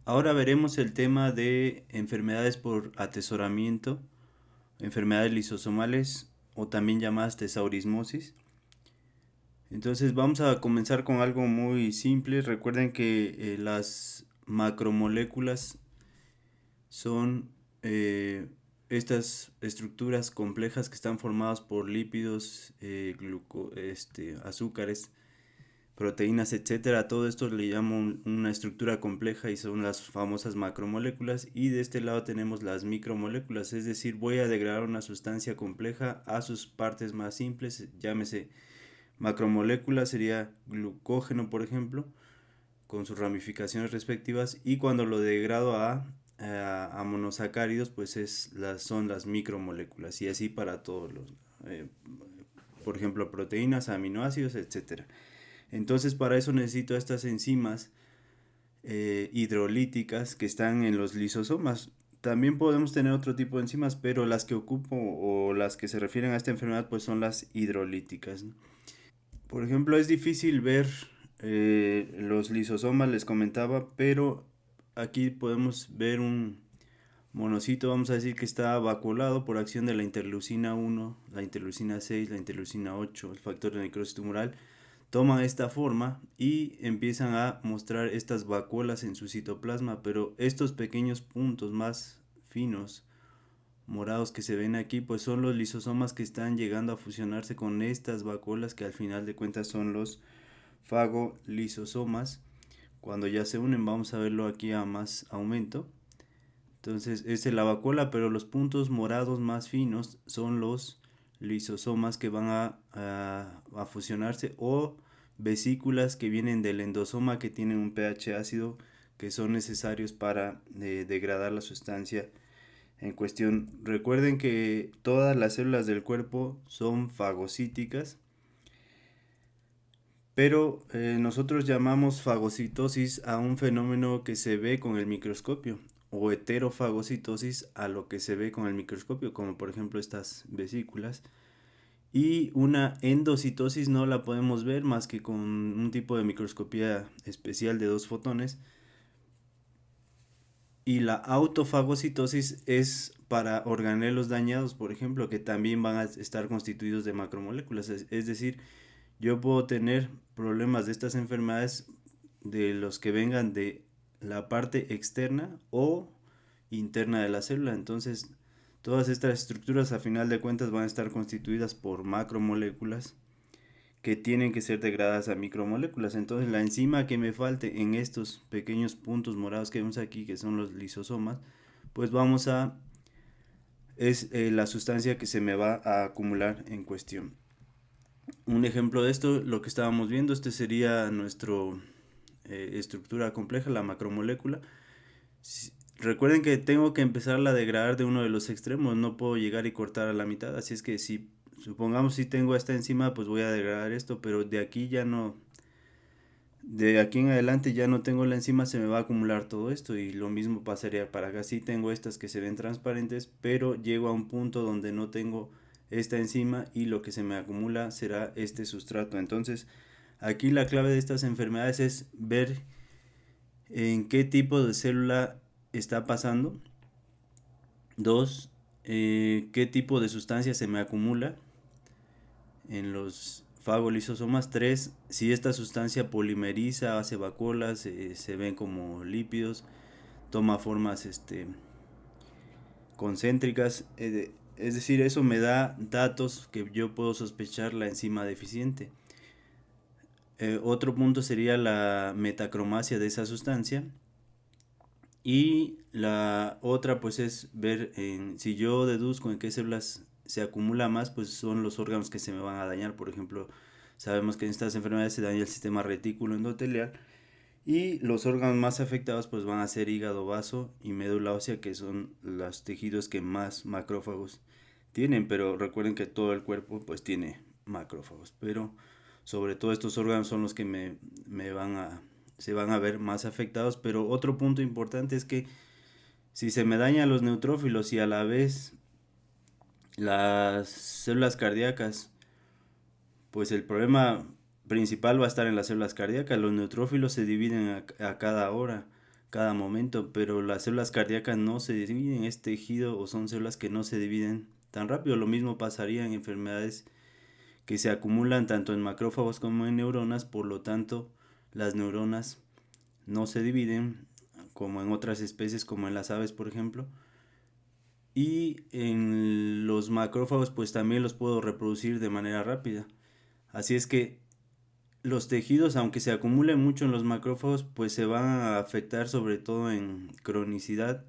Ahora veremos el tema de enfermedades por atesoramiento, enfermedades lisosomales o también llamadas tesaurismosis. Entonces vamos a comenzar con algo muy simple. Recuerden que las macromoléculas son estas estructuras complejas que están formadas por lípidos, azúcares, proteínas, etcétera. Todo esto le llamo una estructura compleja y son las famosas macromoléculas. Y de este lado tenemos las micromoléculas, es decir, voy a degradar una sustancia compleja a sus partes más simples, llámese macromolécula, sería glucógeno, por ejemplo, con sus ramificaciones respectivas, y cuando lo degrado a monosacáridos, pues son las micromoléculas, y así para todos los, eh, por ejemplo, proteínas, aminoácidos, etcétera. Entonces para eso necesito estas enzimas hidrolíticas que están en los lisosomas. También podemos tener otro tipo de enzimas, pero las que ocupo o las que se refieren a esta enfermedad pues son las hidrolíticas, ¿no? Por ejemplo, es difícil ver los lisosomas, les comentaba, pero aquí podemos ver un monocito, vamos a decir que está vacuolado por acción de la interleucina 1, la interleucina 6, la interleucina 8, el factor de necrosis tumoral. Toman esta forma y empiezan a mostrar estas vacuolas en su citoplasma, pero estos pequeños puntos más finos, morados, que se ven aquí, pues son los lisosomas que están llegando a fusionarse con estas vacuolas, que al final de cuentas son los fagolisosomas. Cuando ya se unen, vamos a verlo aquí a más aumento. Entonces es la vacuola, pero los puntos morados más finos son los lisosomas que van a fusionarse, o vesículas que vienen del endosoma, que tienen un pH ácido, que son necesarios para degradar la sustancia en cuestión. Recuerden que todas las células del cuerpo son fagocíticas, pero nosotros llamamos fagocitosis a un fenómeno que se ve con el microscopio, o heterofagocitosis a lo que se ve con el microscopio, como por ejemplo estas vesículas. Y una endocitosis no la podemos ver más que con un tipo de microscopía especial de 2 fotones. Y la autofagocitosis es para organelos dañados, por ejemplo, que también van a estar constituidos de macromoléculas. Es decir, yo puedo tener problemas de estas enfermedades de los que vengan de la parte externa o interna de la célula. Entonces, todas estas estructuras a final de cuentas van a estar constituidas por macromoléculas que tienen que ser degradadas a micromoléculas. Entonces, la enzima que me falte en estos pequeños puntos morados que vemos aquí, que son los lisosomas, pues es la sustancia que se me va a acumular en cuestión. Un ejemplo de esto, lo que estábamos viendo, este sería nuestra estructura compleja, la macromolécula. Recuerden que tengo que empezarla a degradar de uno de los extremos, no puedo llegar y cortar a la mitad, así es que si supongamos si tengo esta enzima, pues voy a degradar esto, pero de aquí ya no, de aquí en adelante ya no tengo la enzima, se me va a acumular todo esto, y lo mismo pasaría para acá. Sí tengo estas que se ven transparentes, pero llego a un punto donde no tengo esta enzima y lo que se me acumula será este sustrato. Entonces aquí la clave de estas enfermedades es ver en qué tipo de célula está pasando. Dos, qué tipo de sustancia se me acumula en los fagolisosomas. Tres, si esta sustancia polimeriza, hace vacuolas, se ven como lípidos, toma formas concéntricas. Es decir, eso me da datos que yo puedo sospechar la enzima deficiente. Otro punto sería la metacromacia de esa sustancia. Y la otra pues es ver si yo deduzco en qué células se acumula más, pues son los órganos que se me van a dañar. Por ejemplo, sabemos que en estas enfermedades se daña el sistema retículo endotelial, y los órganos más afectados pues van a ser hígado, vaso y médula ósea, que son los tejidos que más macrófagos tienen. Pero recuerden que todo el cuerpo pues tiene macrófagos, pero sobre todo estos órganos son los que me se van a ver más afectados. Pero otro punto importante es que si se me dañan los neutrófilos y a la vez las células cardíacas, pues el problema principal va a estar en las células cardíacas. Los neutrófilos se dividen a cada hora. cada momento, pero las células cardíacas no se dividen, es tejido o son células que no se dividen tan rápido. Lo mismo pasaría en enfermedades que se acumulan tanto en macrófagos como en neuronas, por lo tanto las neuronas no se dividen como en otras especies como en las aves por ejemplo, y en los macrófagos pues también los puedo reproducir de manera rápida. Así es que los tejidos, aunque se acumulen mucho en los macrófagos, pues se van a afectar sobre todo en cronicidad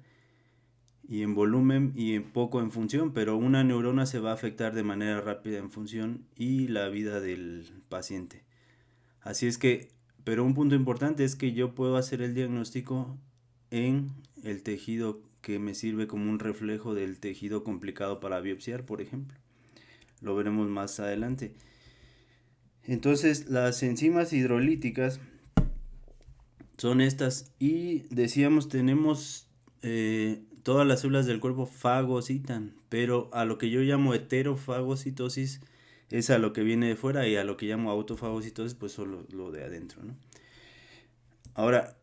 y en volumen y en poco en función, pero una neurona se va a afectar de manera rápida en función y la vida del paciente. Así es que, pero un punto importante es que yo puedo hacer el diagnóstico en el tejido que me sirve como un reflejo del tejido complicado para biopsiar, por ejemplo. Lo veremos más adelante. Entonces, las enzimas hidrolíticas son estas y decíamos tenemos todas las células del cuerpo fagocitan, pero a lo que yo llamo heterofagocitosis es a lo que viene de fuera y a lo que llamo autofagocitosis pues solo lo de adentro, ¿no? Ahora,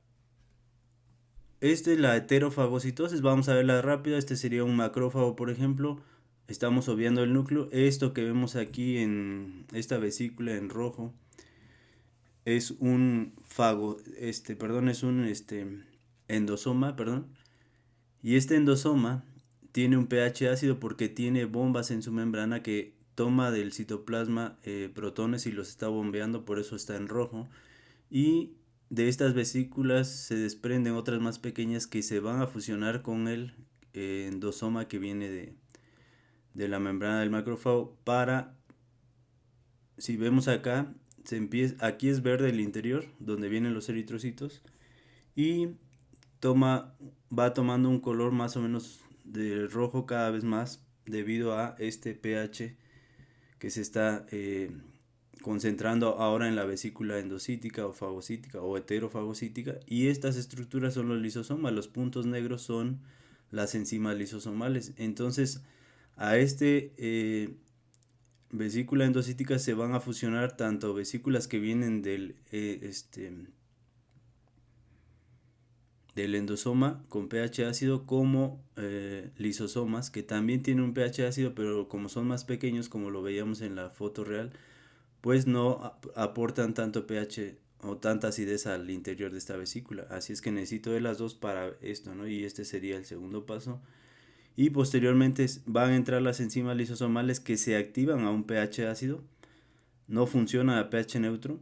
esta es la heterofagocitosis, vamos a verla rápida, este sería un macrófago por ejemplo, estamos obviando el núcleo, esto que vemos aquí en esta vesícula en rojo es un es un endosoma, perdón. Y este endosoma tiene un pH ácido porque tiene bombas en su membrana que toma del citoplasma protones y los está bombeando, por eso está en rojo. Y de estas vesículas se desprenden otras más pequeñas que se van a fusionar con el endosoma que viene de la membrana del macrófago para, si vemos acá, aquí es verde el interior, donde vienen los eritrocitos, y toma, va tomando un color más o menos de rojo cada vez más debido a este pH que se está concentrando ahora en la vesícula endocítica o fagocítica o heterofagocítica, y estas estructuras son los lisosomas, los puntos negros son las enzimas lisosomales. Entonces a vesícula endocítica se van a fusionar tanto vesículas que vienen del endosoma con pH ácido como lisosomas que también tienen un pH ácido, pero como son más pequeños, como lo veíamos en la foto real, pues no aportan tanto pH o tanta acidez al interior de esta vesícula. Así es que necesito de las dos para esto, ¿no? Y este sería el segundo paso. Y posteriormente van a entrar las enzimas lisosomales que se activan a un pH ácido, no funcionan a pH neutro.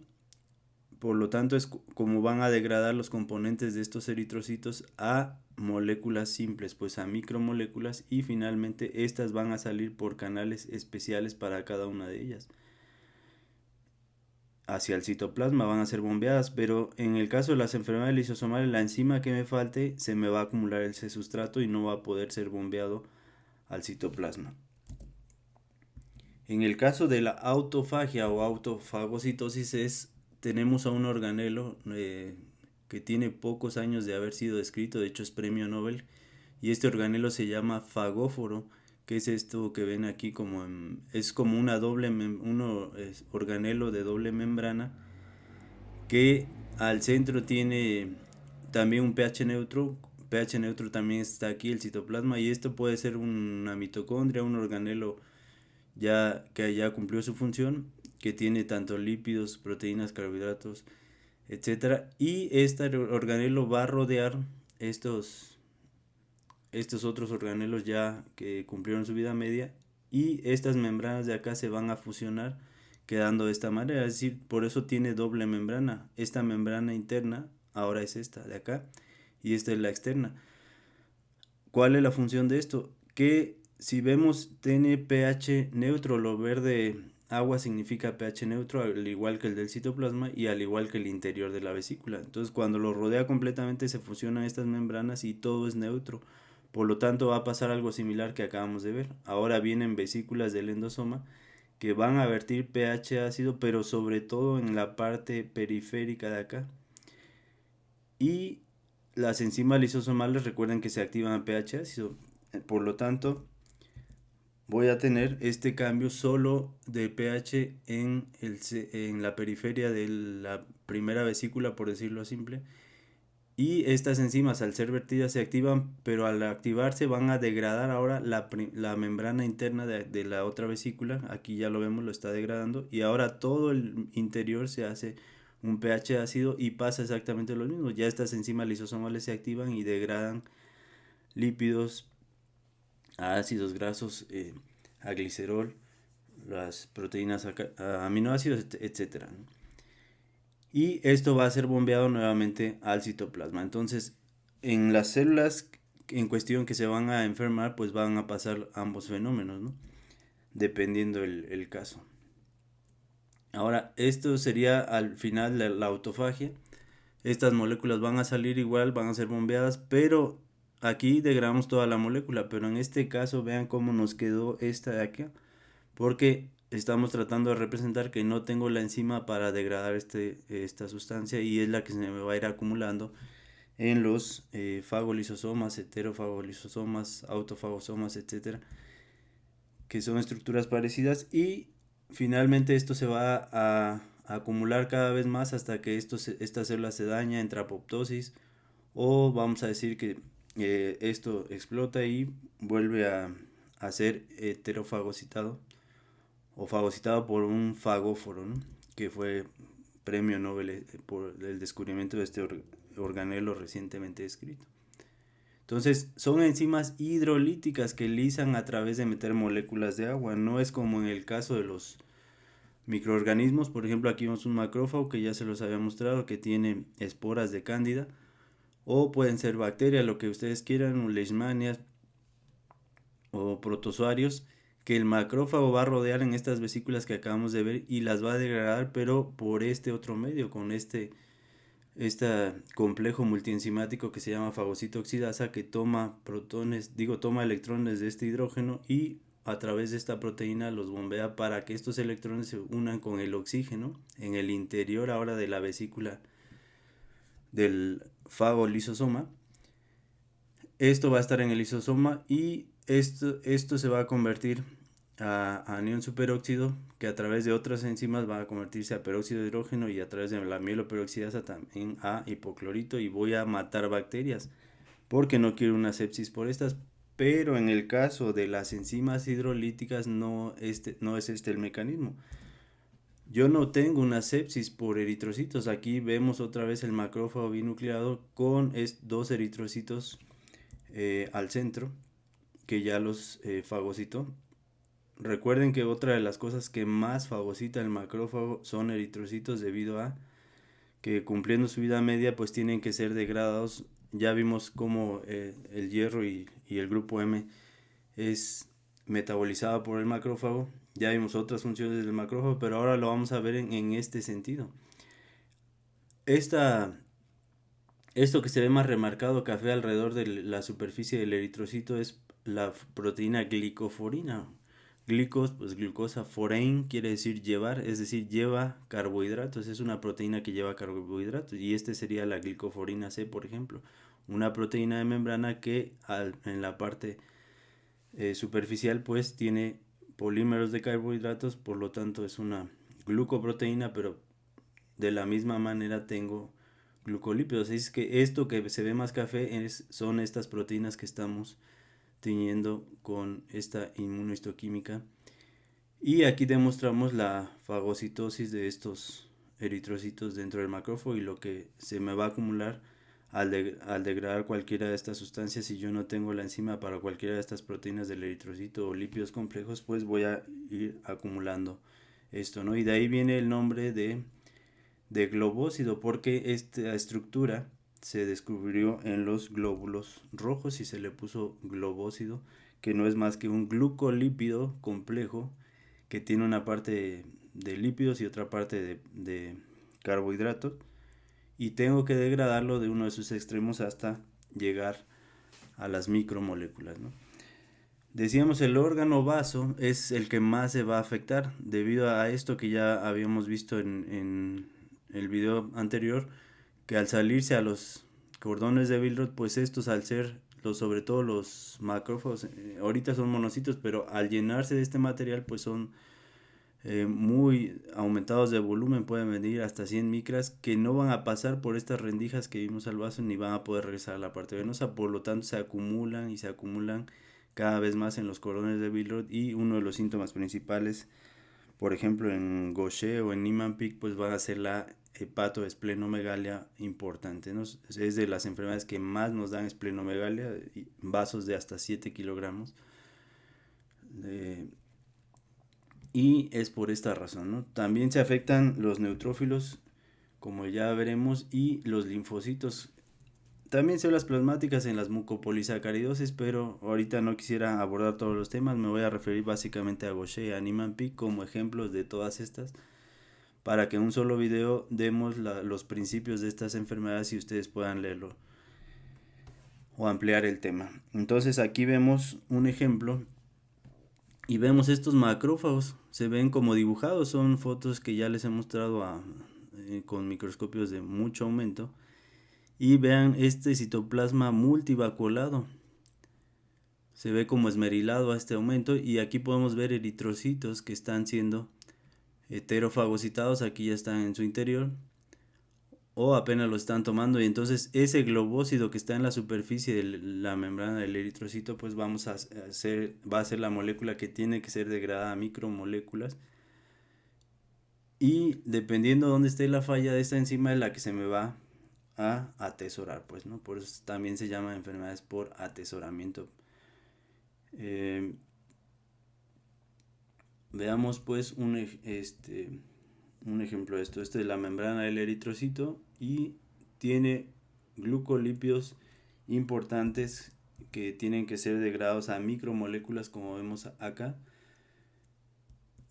Por lo tanto, es como van a degradar los componentes de estos eritrocitos a moléculas simples, pues a micromoléculas, y finalmente estas van a salir por canales especiales para cada una de ellas. Hacia el citoplasma van a ser bombeadas, pero en el caso de las enfermedades lisosomales, la enzima que me falte se me va a acumular el C-sustrato y no va a poder ser bombeado al citoplasma. En el caso de la autofagia o autofagocitosis tenemos a un organelo que tiene pocos años de haber sido descrito, de hecho es premio Nobel, y este organelo se llama fagóforo, que es esto que ven aquí es como una organelo de doble membrana que al centro tiene también un pH neutro. pH neutro también está aquí el citoplasma, y esto puede ser una mitocondria, un organelo ya que ya cumplió su función, que tiene tanto lípidos, proteínas, carbohidratos, etcétera, y este organelo va a rodear estos otros organelos ya que cumplieron su vida media, y estas membranas de acá se van a fusionar quedando de esta manera, es decir, por eso tiene doble membrana. Esta membrana interna ahora es esta de acá y esta es la externa. ¿Cuál es la función de esto? Que si vemos tiene pH neutro, lo verde agua significa pH neutro, al igual que el del citoplasma y al igual que el interior de la vesícula. Entonces cuando lo rodea completamente se fusionan estas membranas y todo es neutro. Por lo tanto va a pasar algo similar que acabamos de ver. Ahora vienen vesículas del endosoma que van a vertir pH ácido, pero sobre todo en la parte periférica de acá. Y las enzimas lisosomales recuerden que se activan a pH ácido. Por lo tanto, voy a tener este cambio solo de pH en la periferia de la primera vesícula, por decirlo simple, Y estas enzimas al ser vertidas se activan, pero al activarse van a degradar ahora la membrana interna de la otra vesícula. Aquí ya lo vemos, lo está degradando. Y ahora todo el interior se hace un pH ácido y pasa exactamente lo mismo. Ya estas enzimas lisosomales se activan y degradan lípidos, a ácidos grasos, a glicerol, las proteínas, a aminoácidos, etcétera, ¿no? Y esto va a ser bombeado nuevamente al citoplasma. Entonces, en las células en cuestión que se van a enfermar, pues van a pasar ambos fenómenos, ¿no? Dependiendo el caso. Ahora, esto sería al final la autofagia. Estas moléculas van a salir igual, van a ser bombeadas, pero aquí degradamos toda la molécula. Pero en este caso, vean cómo nos quedó esta de aquí, porque estamos tratando de representar que no tengo la enzima para degradar esta sustancia y es la que se me va a ir acumulando en los fagolisosomas, heterofagolisosomas, autofagosomas, etcétera, que son estructuras parecidas, y finalmente esto se va a acumular cada vez más hasta que esta célula se daña, entra a apoptosis, o vamos a decir que esto explota y vuelve a ser heterofagocitado o fagocitado por un fagóforo, ¿no? Que fue premio Nobel por el descubrimiento de este organelo recientemente descrito. Entonces, son enzimas hidrolíticas que lisan a través de meter moléculas de agua. No es como en el caso de los microorganismos. Por ejemplo, aquí vemos un macrófago que ya se los había mostrado, que tiene esporas de cándida, o pueden ser bacterias, lo que ustedes quieran, o leishmanias o protozoarios, que el macrófago va a rodear en estas vesículas que acabamos de ver y las va a degradar, pero por este otro medio, con este complejo multienzimático que se llama fagocito oxidasa, que toma toma electrones de este hidrógeno y a través de esta proteína los bombea para que estos electrones se unan con el oxígeno en el interior ahora de la vesícula del fagolisosoma. Esto va a estar en el lisosoma y esto se va a convertir a anión superóxido, que a través de otras enzimas va a convertirse a peróxido de hidrógeno y a través de la mieloperoxidasa también a hipoclorito, y voy a matar bacterias porque no quiero una sepsis por estas. Pero en el caso de las enzimas hidrolíticas no es este el mecanismo. Yo no tengo una sepsis por eritrocitos. Aquí vemos otra vez el macrófago binucleado con dos eritrocitos al centro, que ya los fagocitó. Recuerden que otra de las cosas que más fagocita el macrófago son eritrocitos, debido a que cumpliendo su vida media pues tienen que ser degradados. Ya vimos cómo el hierro y el grupo M es metabolizado por el macrófago. Ya vimos otras funciones del macrófago, pero ahora lo vamos a ver en este sentido. Esto que se ve más remarcado café alrededor de la superficie del eritrocito es la proteína glicoforina. Glicos, pues glucosa, forein quiere decir llevar, es decir, lleva carbohidratos. Es una proteína que lleva carbohidratos, y este sería la glicoforina C, por ejemplo. Una proteína de membrana que en la parte superficial pues tiene polímeros de carbohidratos, por lo tanto es una glucoproteína, pero de la misma manera tengo glucolípidos. Es que esto que se ve más café son estas proteínas que estamos tiñendo con esta inmunohistoquímica. Y aquí demostramos la fagocitosis de estos eritrocitos dentro del macrófago y lo que se me va a acumular al degradar cualquiera de estas sustancias. Si yo no tengo la enzima para cualquiera de estas proteínas del eritrocito o lípidos complejos, pues voy a ir acumulando esto, ¿no? Y de ahí viene el nombre de globócido, porque esta estructura se descubrió en los glóbulos rojos y se le puso globócido, que no es más que un glucolípido complejo que tiene una parte de lípidos y otra parte de carbohidratos, y tengo que degradarlo de uno de sus extremos hasta llegar a las micromoléculas, ¿no? Decíamos, el órgano vaso es el que más se va a afectar debido a esto que ya habíamos visto en el video anterior, que al salirse a los cordones de Billroth, pues estos, al ser sobre todo los macrófagos, ahorita son monocitos, pero al llenarse de este material pues son muy aumentados de volumen, pueden venir hasta 100 micras, que no van a pasar por estas rendijas que vimos al vaso ni van a poder regresar a la parte venosa, por lo tanto se acumulan y se acumulan cada vez más en los cordones de Billroth, y uno de los síntomas principales, por ejemplo en Gaucher o en Niemann-Pick, pues va a ser la hepatoesplenomegalia importante, ¿no? Es de las enfermedades que más nos dan esplenomegalia, vasos de hasta 7 kilogramos. Y es por esta razón, ¿no? También se afectan los neutrófilos, como ya veremos, y los linfocitos. También células plasmáticas en las mucopolisacaridosis, pero ahorita no quisiera abordar todos los temas. Me voy a referir básicamente a Gaucher y a Niemann-Pick como ejemplos de todas estas, para que en un solo video demos los principios de estas enfermedades y ustedes puedan leerlo o ampliar el tema. Entonces aquí vemos un ejemplo y vemos estos macrófagos, se ven como dibujados, son fotos que ya les he mostrado con microscopios de mucho aumento. Y vean este citoplasma multivacuolado, se ve como esmerilado a este aumento, y aquí podemos ver eritrocitos que están siendo heterofagocitados, aquí ya están en su interior o apenas lo están tomando, y entonces ese globócido que está en la superficie de la membrana del eritrocito pues va a ser la molécula que tiene que ser degradada a micromoléculas, y dependiendo de dónde esté la falla de esta enzima es la que se me va a atesorar, pues, ¿no? Por eso también se llama enfermedades por atesoramiento. Veamos pues un ejemplo de esto. Esta es la membrana del eritrocito y tiene glucolípidos importantes que tienen que ser degradados a micromoléculas, como vemos acá,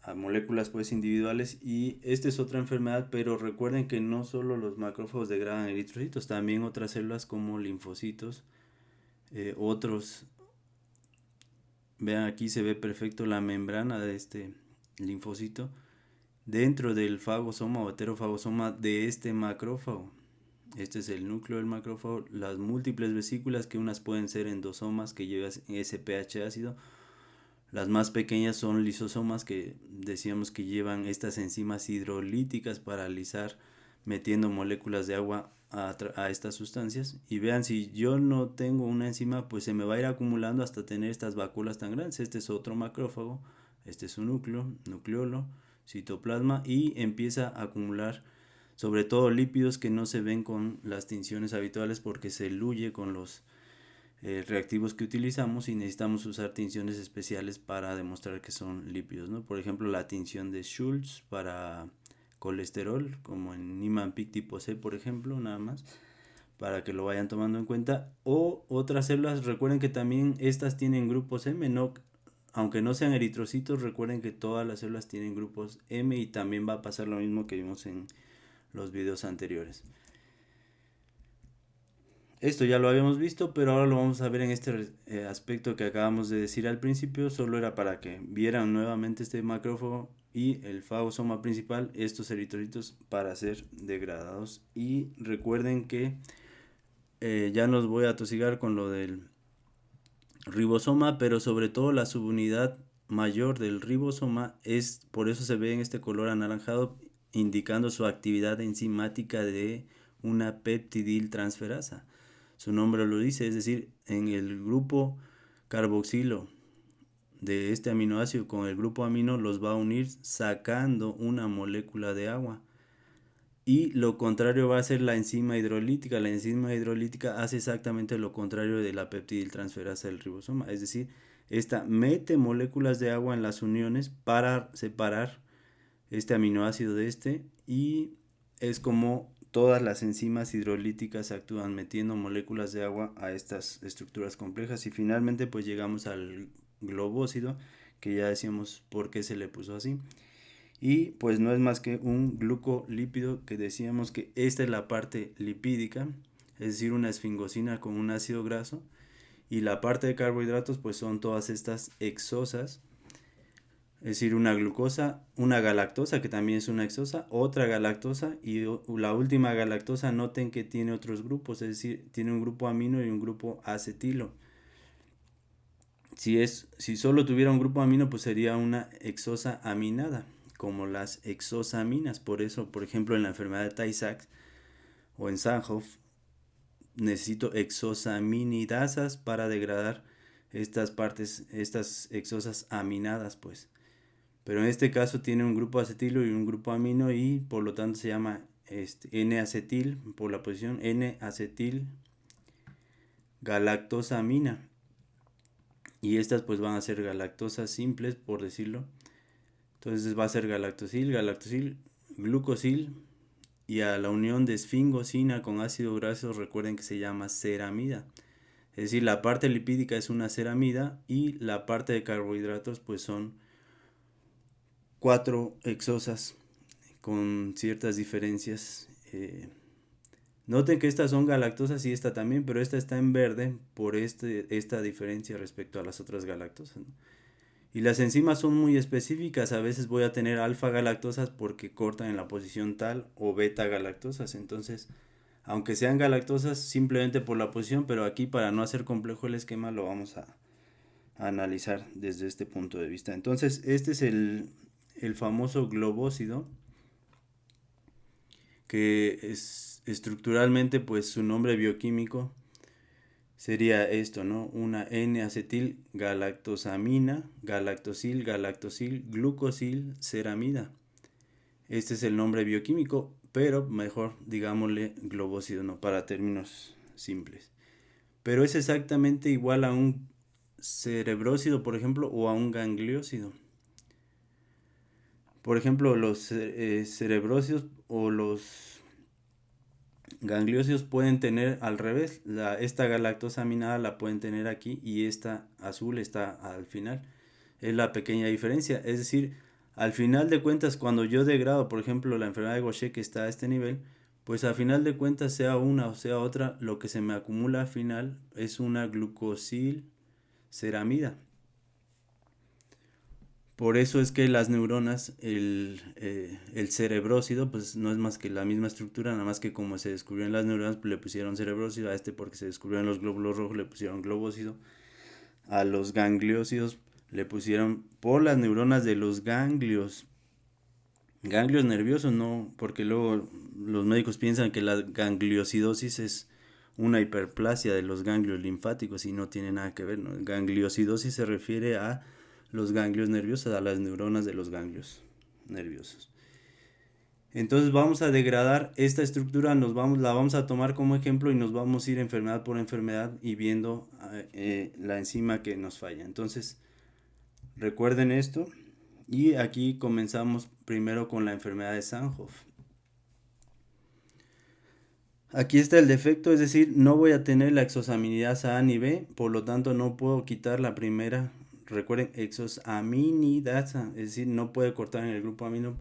a moléculas pues individuales. Y esta es otra enfermedad, pero recuerden que no solo los macrófagos degradan eritrocitos, también otras células como linfocitos, otros. Vean, aquí se ve perfecto la membrana de este linfocito dentro del fagosoma o heterofagosoma de este macrófago. Este es el núcleo del macrófago, las múltiples vesículas, que unas pueden ser endosomas que llevan ese pH ácido, las más pequeñas son lisosomas, que decíamos que llevan estas enzimas hidrolíticas para lisar metiendo moléculas de agua a estas sustancias. Y vean, si yo no tengo una enzima, pues se me va a ir acumulando hasta tener estas vacuolas tan grandes. Este es otro macrófago, este es su núcleo, nucleolo, citoplasma, y empieza a acumular sobre todo lípidos que no se ven con las tinciones habituales porque se diluye con los reactivos que utilizamos, y necesitamos usar tinciones especiales para demostrar que son lípidos, ¿no? Por ejemplo, la tinción de Schultz para colesterol, como en Niemann-Pick tipo C, por ejemplo, nada más, para que lo vayan tomando en cuenta. O otras células, recuerden que también estas tienen grupos M, no, aunque no sean eritrocitos, recuerden que todas las células tienen grupos M, y también va a pasar lo mismo que vimos en los videos anteriores. Esto ya lo habíamos visto, pero ahora lo vamos a ver en este aspecto que acabamos de decir al principio. Solo era para que vieran nuevamente este macrófago y el fagosoma principal, estos eritrocitos, para ser degradados. Y recuerden que ya nos voy a atosigar con lo del ribosoma, pero sobre todo la subunidad mayor del ribosoma, es por eso se ve en este color anaranjado, indicando su actividad enzimática de una peptidiltransferasa. Su nombre lo dice, es decir, en el grupo carboxilo de este aminoácido con el grupo amino los va a unir sacando una molécula de agua. Y lo contrario va a ser la enzima hidrolítica. La enzima hidrolítica hace exactamente lo contrario de la peptidiltransferasa del ribosoma, es decir, esta mete moléculas de agua en las uniones para separar este aminoácido de este, y es como todas las enzimas hidrolíticas actúan metiendo moléculas de agua a estas estructuras complejas, y finalmente pues llegamos al globócido, que ya decíamos por qué se le puso así. Y pues no es más que un glucolípido, que decíamos que esta es la parte lipídica, es decir, una esfingosina con un ácido graso, y la parte de carbohidratos pues son todas estas exosas, es decir, una glucosa, una galactosa, que también es una exosa, otra galactosa, y la última galactosa, noten que tiene otros grupos, es decir, tiene un grupo amino y un grupo acetilo. Si solo tuviera un grupo amino, pues sería una exosa aminada, como las exosaminas. Por eso, por ejemplo, en la enfermedad de Tay-Sachs o en Sandhoff, necesito exosaminidasas para degradar estas partes, estas exosas aminadas, pues. Pero en este caso tiene un grupo acetilo y un grupo amino y por lo tanto se llama N-acetil, por la posición N-acetil galactosamina. Y estas pues van a ser galactosas simples, por decirlo. Entonces va a ser galactosil, glucosil, y a la unión de esfingosina con ácido graso recuerden que se llama ceramida. Es decir, la parte lipídica es una ceramida y la parte de carbohidratos pues son 4 exosas con ciertas diferencias. Noten que estas son galactosas y esta también, pero esta está en verde por esta diferencia respecto a las otras galactosas, ¿no? Y las enzimas son muy específicas, a veces voy a tener alfa galactosas porque cortan en la posición tal o beta galactosas, entonces aunque sean galactosas simplemente por la posición, pero aquí para no hacer complejo el esquema lo vamos a analizar desde este punto de vista. Entonces este es el famoso globósido, que es estructuralmente pues su nombre bioquímico sería esto, ¿no? Una N-acetil galactosamina, galactosil, glucosil, ceramida. Este es el nombre bioquímico, pero mejor digámosle globósido, ¿no? Para términos simples. Pero es exactamente igual a un cerebrósido, por ejemplo, o a un gangliósido. Por ejemplo, los cerebrósidos o los gangliósidos pueden tener al revés, esta galactosaminada la pueden tener aquí y esta azul está al final. Es la pequeña diferencia, es decir, al final de cuentas cuando yo degrado, por ejemplo, la enfermedad de Gaucher que está a este nivel, pues al final de cuentas sea una o sea otra, lo que se me acumula al final es una glucosilceramida. Por eso es que las neuronas, el cerebrósido, pues no es más que la misma estructura, nada más que como se descubrió en las neuronas, pues le pusieron cerebrósido, a este porque se descubrió en los glóbulos rojos le pusieron globósido, a los gangliósidos le pusieron por las neuronas de los ganglios nerviosos, no, porque luego los médicos piensan que la gangliosidosis es una hiperplasia de los ganglios linfáticos y no tiene nada que ver, ¿no? Gangliosidosis se refiere a los ganglios nerviosos, a las neuronas de los ganglios nerviosos. Entonces vamos a degradar esta estructura, la vamos a tomar como ejemplo y nos vamos a ir enfermedad por enfermedad y viendo la enzima que nos falla. Entonces recuerden esto y aquí comenzamos primero con la enfermedad de Sandhoff. Aquí está el defecto, es decir, no voy a tener la exosaminidasa A ni B, por lo tanto no puedo quitar la primera. Recuerden, exosaminidasa, es decir, no puede cortar en el grupo amino,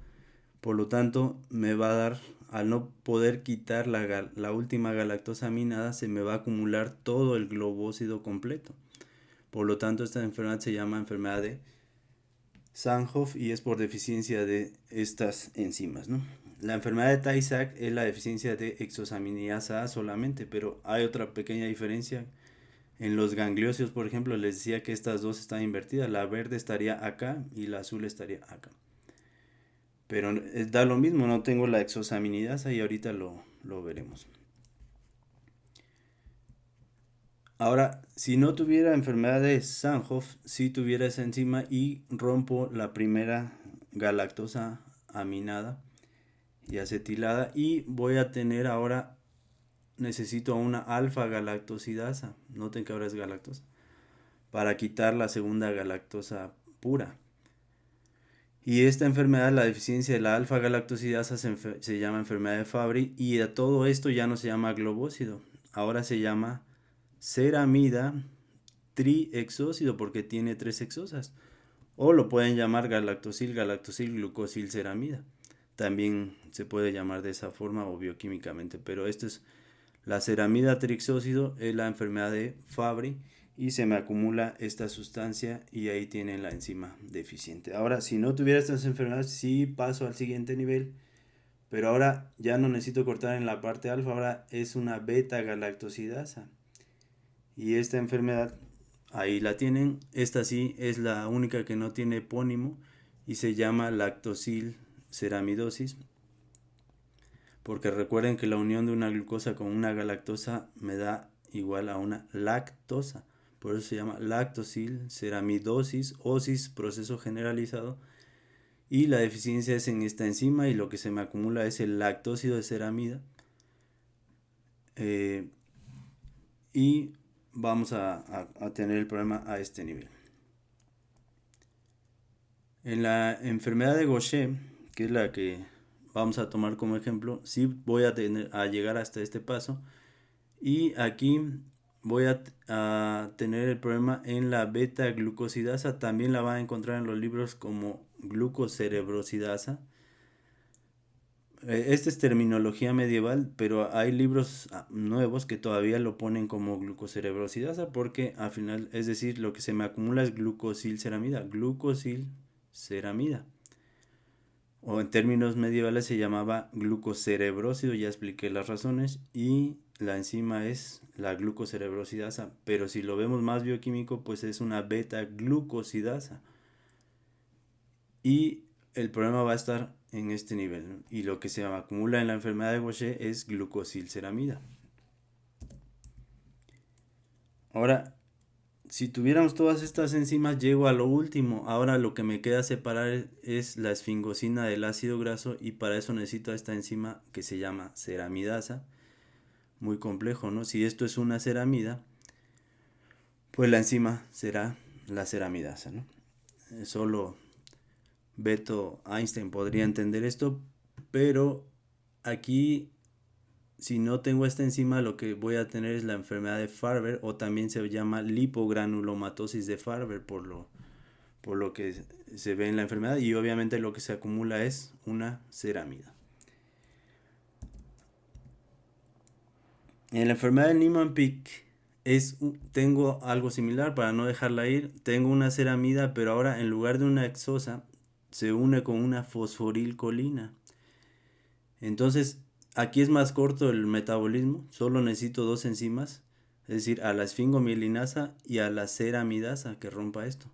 por lo tanto me va a dar, al no poder quitar la última galactosaminada, se me va a acumular todo el globósido completo. Por lo tanto, esta enfermedad se llama enfermedad de Sandhoff y es por deficiencia de estas enzimas, ¿no? La enfermedad de Tay-Sachs es la deficiencia de exosaminidasa A solamente, pero hay otra pequeña diferencia. En los gangliósidos, por ejemplo, les decía que estas dos están invertidas. La verde estaría acá y la azul estaría acá. Pero da lo mismo, no tengo la exosaminidasa y ahorita lo veremos. Ahora, si no tuviera enfermedad de Sandhoff, sí tuviera esa enzima y rompo la primera galactosa aminada y acetilada y voy a tener ahora, necesito una alfa galactosidasa, noten que ahora es galactosa, para quitar la segunda galactosa pura. Y esta enfermedad, la deficiencia de la alfa galactosidasa, se llama enfermedad de Fabry y a todo esto ya no se llama globósido, ahora se llama ceramida triexósido porque tiene 3 exosas. O lo pueden llamar galactosil, glucosil, ceramida. También se puede llamar de esa forma o bioquímicamente, pero esto es la ceramida triexósido, es la enfermedad de Fabry y se me acumula esta sustancia y ahí tienen la enzima deficiente. Ahora, si no tuviera estas enfermedades, sí paso al siguiente nivel, pero ahora ya no necesito cortar en la parte alfa, ahora es una beta galactosidasa. Y esta enfermedad, ahí la tienen, esta sí es la única que no tiene epónimo y se llama lactosilceramidosis, porque recuerden que la unión de una glucosa con una galactosa me da igual a una lactosa. Por eso se llama lactosilceramidosis, osis, proceso generalizado. Y la deficiencia es en esta enzima y lo que se me acumula es el lactósido de ceramida. Y vamos a tener el problema a este nivel. En la enfermedad de Gaucher, que es la que vamos a tomar como ejemplo, sí voy a llegar hasta este paso. Y aquí voy a tener el problema en la beta-glucosidasa. También la van a encontrar en los libros como glucocerebrosidasa. Esta es terminología medieval, pero hay libros nuevos que todavía lo ponen como glucocerebrosidasa porque al final, es decir, lo que se me acumula es glucosilceramida. Glucosilceramida. O en términos medievales se llamaba glucocerebrósido, ya expliqué las razones, y la enzima es la glucocerebrosidasa, pero si lo vemos más bioquímico, pues es una beta-glucosidasa. Y el problema va a estar en este nivel, ¿no? Y lo que se acumula en la enfermedad de Gaucher es glucosilceramida. Ahora, si tuviéramos todas estas enzimas, llego a lo último. Ahora lo que me queda separar es la esfingosina del ácido graso y para eso necesito esta enzima que se llama ceramidasa. Muy complejo, ¿no? Si esto es una ceramida, pues la enzima será la ceramidasa, ¿no? Solo Beto Einstein podría entender esto, pero aquí si no tengo esta enzima lo que voy a tener es la enfermedad de Farber o también se llama lipogranulomatosis de Farber por lo que se ve en la enfermedad y obviamente lo que se acumula es una ceramida. En la enfermedad de Niemann-Pick tengo algo similar para no dejarla ir. Tengo una ceramida, pero ahora en lugar de una hexosa se une con una fosforilcolina. Entonces aquí es más corto el metabolismo. Solo necesito dos enzimas, es decir, a la esfingomielinasa y a la ceramidasa que rompa esto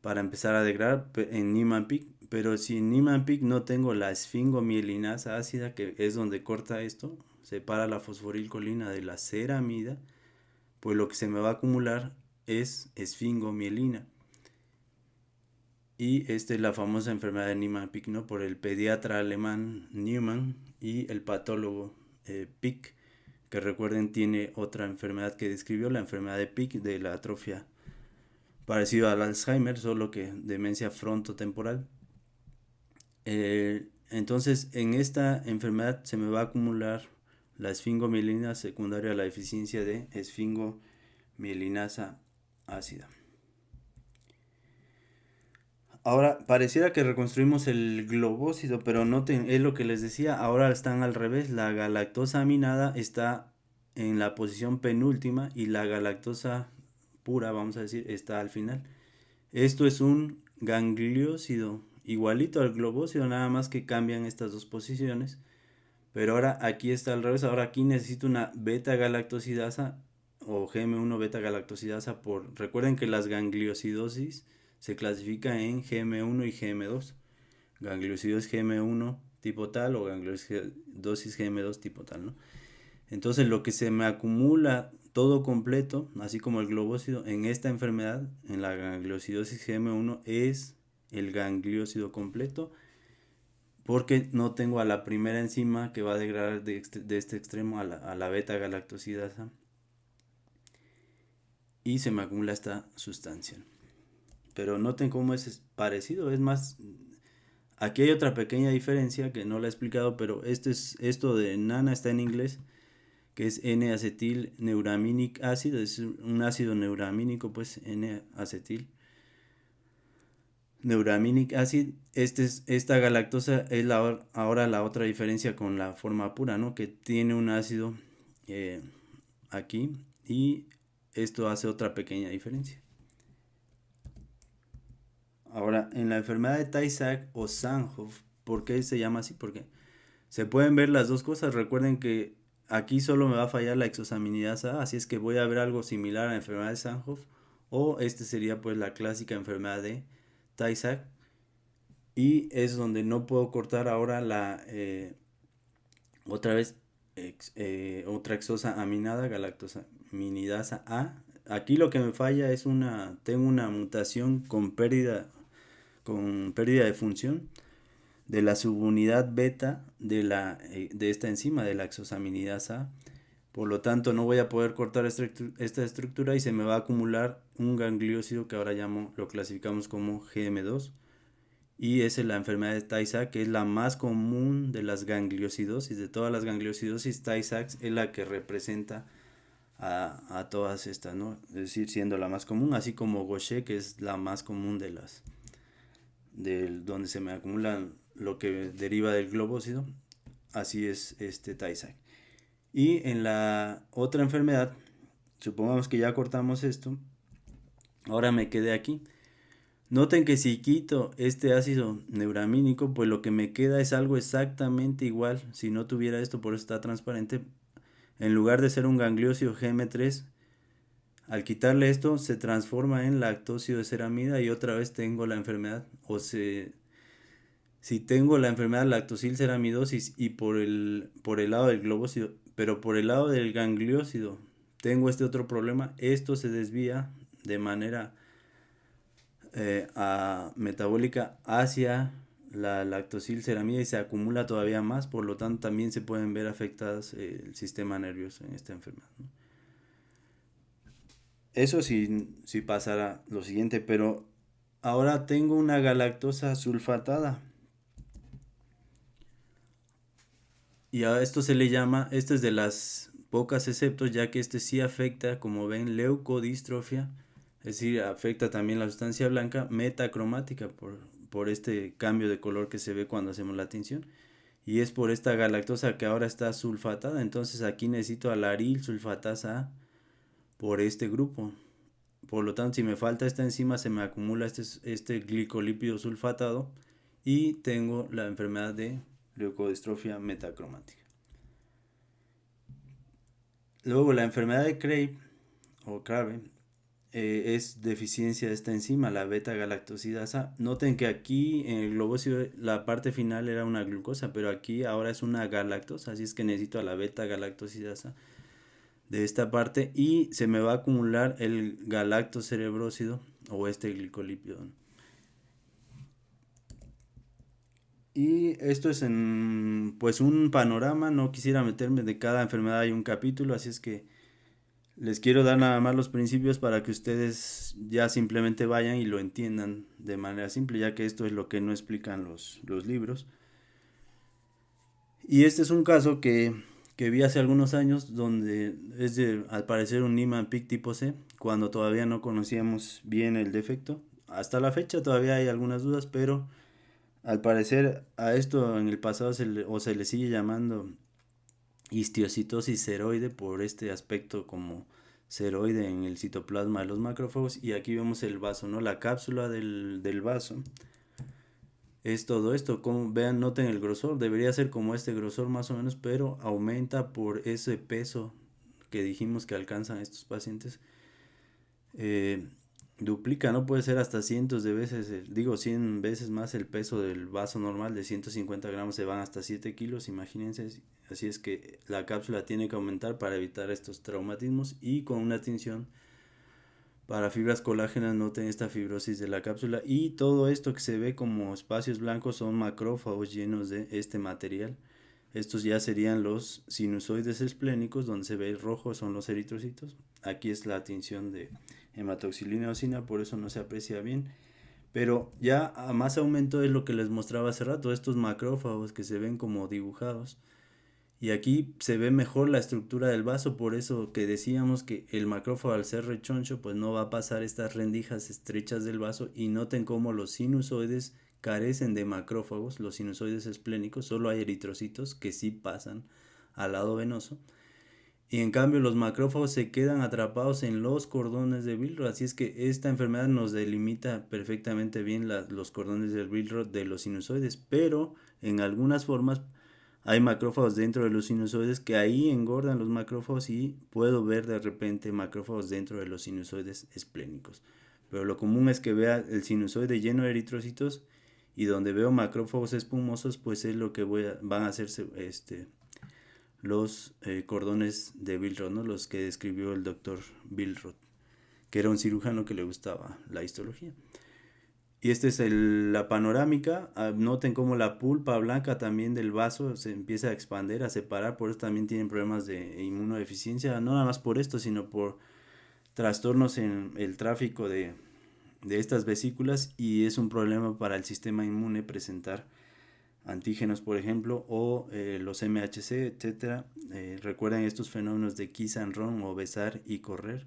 para empezar a degradar en Niemann-Pick. Pero si en Niemann-Pick no tengo la esfingomielinasa ácida, que es donde corta esto, separa la fosforilcolina de la ceramida, pues lo que se me va a acumular es esfingomielina. Y esta es la famosa enfermedad de Niemann-Pick, ¿no? Por el pediatra alemán Neumann y el patólogo Pick, que recuerden tiene otra enfermedad que describió, la enfermedad de Pick, de la atrofia parecido al Alzheimer, solo que demencia frontotemporal. Entonces, en esta enfermedad se me va a acumular la esfingomielina secundaria a la deficiencia de esfingomielinasa ácida. Ahora, pareciera que reconstruimos el globócido, pero noten, es lo que les decía, ahora están al revés. La galactosa aminada está en la posición penúltima y la galactosa pura, vamos a decir, está al final. Esto es un gangliósido, igualito al globósido, nada más que cambian estas dos posiciones. Pero ahora aquí está al revés, ahora aquí necesito una beta-galactosidasa o GM1 beta-galactosidasa recuerden que las gangliosidosis se clasifica en GM1 y GM2. Gangliosidosis GM1 tipo tal o gangliosidosis GM2 tipo tal, ¿no? Entonces lo que se me acumula todo completo, así como el globócido, en esta enfermedad, en la gangliosidosis GM1, es el gangliósido completo, porque no tengo a la primera enzima que va a degradar de este extremo a la beta-galactosidasa y se me acumula esta sustancia. Pero noten cómo es parecido, es más, aquí hay otra pequeña diferencia que no la he explicado, pero esto de NANA está en inglés, que es N-acetil neuraminic acid, es un ácido neuramínico, pues N-acetil neuraminic acid. Esta galactosa es ahora la otra diferencia con la forma pura, ¿no? Que tiene un ácido aquí y esto hace otra pequeña diferencia. Ahora, en la enfermedad de Tay-Sachs o Sandhoff, ¿por qué se llama así? Porque se pueden ver las dos cosas. Recuerden que aquí solo me va a fallar la exosaminidasa, así es que voy a ver algo similar a la enfermedad de Sandhoff, o este sería pues la clásica enfermedad de Tay-Sachs. y es donde no puedo cortar ahora otra vez otra exosa aminada, galactosaminidasa A. Aquí lo que me falla es tengo una mutación con pérdida de función de la subunidad beta de esta enzima, de la exosaminidasa A. Por lo tanto, no voy a poder cortar esta estructura y se me va a acumular un gangliósido que ahora lo clasificamos como GM2. Y es la enfermedad de Tay-Sachs, que es la más común de las gangliosidosis. De todas las gangliosidosis, Tay-Sachs es la que representa a todas estas, ¿no? Es decir, siendo la más común, así como Gaucher, que es la más común donde se me acumulan lo que deriva del globócido. Así es este Tay-Sachs. Y en la otra enfermedad, supongamos que ya cortamos esto, ahora me quedé aquí. Noten que si quito este ácido neuramínico, pues lo que me queda es algo exactamente igual. Si no tuviera esto, por eso está transparente. En lugar de ser un gangliósido GM3, al quitarle esto se transforma en lactócido de ceramida y otra vez tengo la enfermedad. Si tengo la enfermedad lactosilceramidosis y por el lado del globócido, pero por el lado del gangliósido tengo este otro problema, esto se desvía de manera metabólica hacia la lactosilceramida y se acumula todavía más, por lo tanto también se pueden ver afectadas el sistema nervioso en esta enfermedad, ¿no? Eso sí pasará lo siguiente, pero ahora tengo una galactosa sulfatada. Y a esto se le llama, este es de las pocas exceptos, ya que este sí afecta, como ven, leucodistrofia, es decir, afecta también la sustancia blanca metacromática por este cambio de color que se ve cuando hacemos la tinción. Y es por esta galactosa que ahora está sulfatada, entonces aquí necesito alaril sulfatasa A por este grupo. Por lo tanto, si me falta esta enzima, se me acumula este glicolípido sulfatado y tengo la enfermedad de leucodistrofia metacromática. Luego, la enfermedad de Crave o Crave es deficiencia de esta enzima, la beta-galactosidasa. Noten que aquí en el globócido la parte final era una glucosa, pero aquí ahora es una galactosa, así es que necesito a la beta-galactosidasa de esta parte y se me va a acumular el galactocerebrócido o este glicolípido. Y esto es pues un panorama, no quisiera meterme de cada enfermedad, hay un capítulo, así es que les quiero dar nada más los principios para que ustedes ya simplemente vayan y lo entiendan de manera simple, ya que esto es lo que no explican los libros. Y este es un caso que vi hace algunos años, donde es al parecer un Niemann-Pick tipo C, cuando todavía no conocíamos bien el defecto. Hasta la fecha todavía hay algunas dudas, pero al parecer a esto en el pasado se le sigue llamando histiocitosis ceroide por este aspecto como ceroide en el citoplasma de los macrófagos. Y aquí vemos el vaso, ¿no? La cápsula del vaso es todo esto. Como vean, noten el grosor, debería ser como este grosor más o menos, pero aumenta por ese peso que dijimos que alcanzan estos pacientes. eh, Duplica, no puede ser hasta cientos de veces, 100 veces más el peso del vaso normal. De 150 gramos se van hasta 7 kilos, imagínense. Así es que la cápsula tiene que aumentar para evitar estos traumatismos, y con una tinción para fibras colágenas noten esta fibrosis de la cápsula, y todo esto que se ve como espacios blancos son macrófagos llenos de este material. Estos ya serían los sinusoides esplénicos, donde se ve el rojo son los eritrocitos. Aquí es la tinción de hematoxilina eosina, por eso no se aprecia bien. Pero ya a más aumento es lo que les mostraba hace rato, estos macrófagos que se ven como dibujados. Y aquí se ve mejor la estructura del vaso, por eso que decíamos que el macrófago, al ser rechoncho, pues no va a pasar estas rendijas estrechas del vaso. Y noten cómo los sinusoides carecen de macrófagos, los sinusoides esplénicos, solo hay eritrocitos que sí pasan al lado venoso. Y en cambio los macrófagos se quedan atrapados en los cordones de Billroth, así es que esta enfermedad nos delimita perfectamente bien los cordones del Billroth de los sinusoides, pero en algunas formas hay macrófagos dentro de los sinusoides que ahí engordan los macrófagos, y puedo ver de repente macrófagos dentro de los sinusoides esplénicos. Pero lo común es que vea el sinusoide lleno de eritrocitos Y donde veo macrófagos espumosos, pues es lo que van a hacerse los cordones de Billroth, ¿no? Los que describió el doctor Billroth, que era un cirujano que le gustaba la histología. Y esta es la panorámica. Noten cómo la pulpa blanca también del vaso se empieza a expandir, a separar. Por eso también tienen problemas de inmunodeficiencia. No nada más por esto, sino por trastornos en el tráfico de estas vesículas. Y es un problema para el sistema inmune presentar antígenos, por ejemplo, o los MHC, etcétera. Recuerden estos fenómenos de kiss and run o besar y correr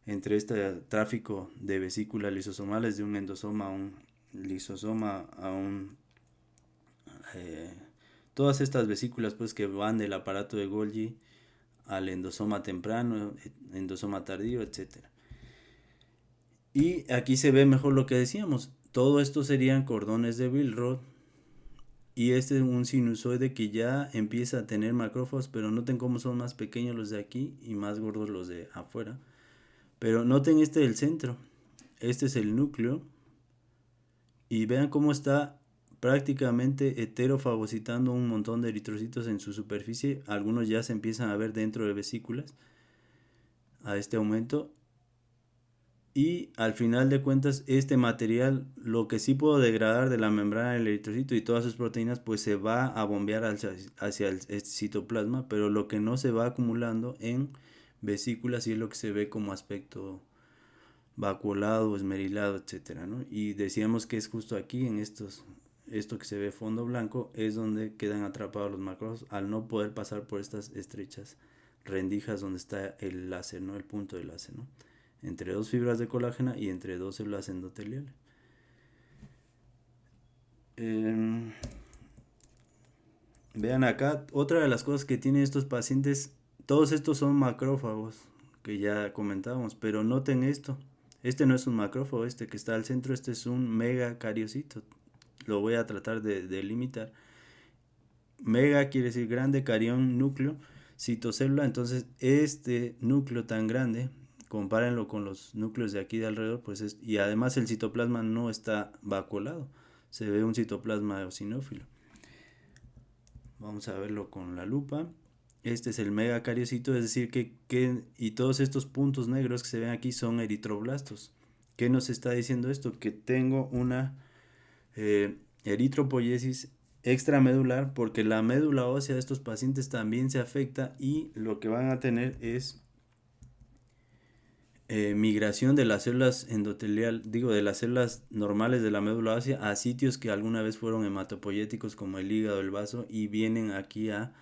entre este tráfico de vesículas lisosomales de un endosoma a un lisosoma a un todas estas vesículas pues que van del aparato de Golgi al endosoma temprano, endosoma tardío, etcétera. Y aquí se ve mejor lo que decíamos. Todo esto serían cordones de Billroth. Y este es un sinusoide que ya empieza a tener macrófagos, pero noten cómo son más pequeños los de aquí y más gordos los de afuera. Pero noten este del centro. Este es el núcleo. Y vean cómo está prácticamente heterofagocitando un montón de eritrocitos en su superficie. Algunos ya se empiezan a ver dentro de vesículas a este aumento. Y al final de cuentas, este material, lo que sí puedo degradar de la membrana del eritrocito y todas sus proteínas, pues se va a bombear hacia el citoplasma, pero lo que no se va acumulando en vesículas y es lo que se ve como aspecto vacuolado, esmerilado, etcétera, ¿no? Y decíamos que es justo aquí, en esto que se ve fondo blanco, es donde quedan atrapados los macrófagos al no poder pasar por estas estrechas rendijas donde está el láser, ¿no? El punto de láser, ¿no? Entre dos fibras de colágeno y entre dos células endoteliales. Vean acá, otra de las cosas que tienen estos pacientes, todos estos son macrófagos, que ya comentábamos, pero noten esto, este no es un macrófago, este que está al centro, este es un megacariocito, lo voy a tratar de delimitar. Mega quiere decir grande, carión, núcleo, citocélula, entonces este núcleo tan grande, compárenlo con los núcleos de aquí de alrededor, pues y además el citoplasma no está vacuolado, se ve un citoplasma eosinófilo. Vamos a verlo con la lupa. Este es el megacariocito, es decir y todos estos puntos negros que se ven aquí son eritroblastos. ¿Qué nos está diciendo esto? Que tengo una eritropoiesis extramedular, porque la médula ósea de estos pacientes también se afecta y lo que van a tener es migración de las células de las células normales de la médula ósea a sitios que alguna vez fueron hematopoyéticos como el hígado, el vaso, y vienen aquí a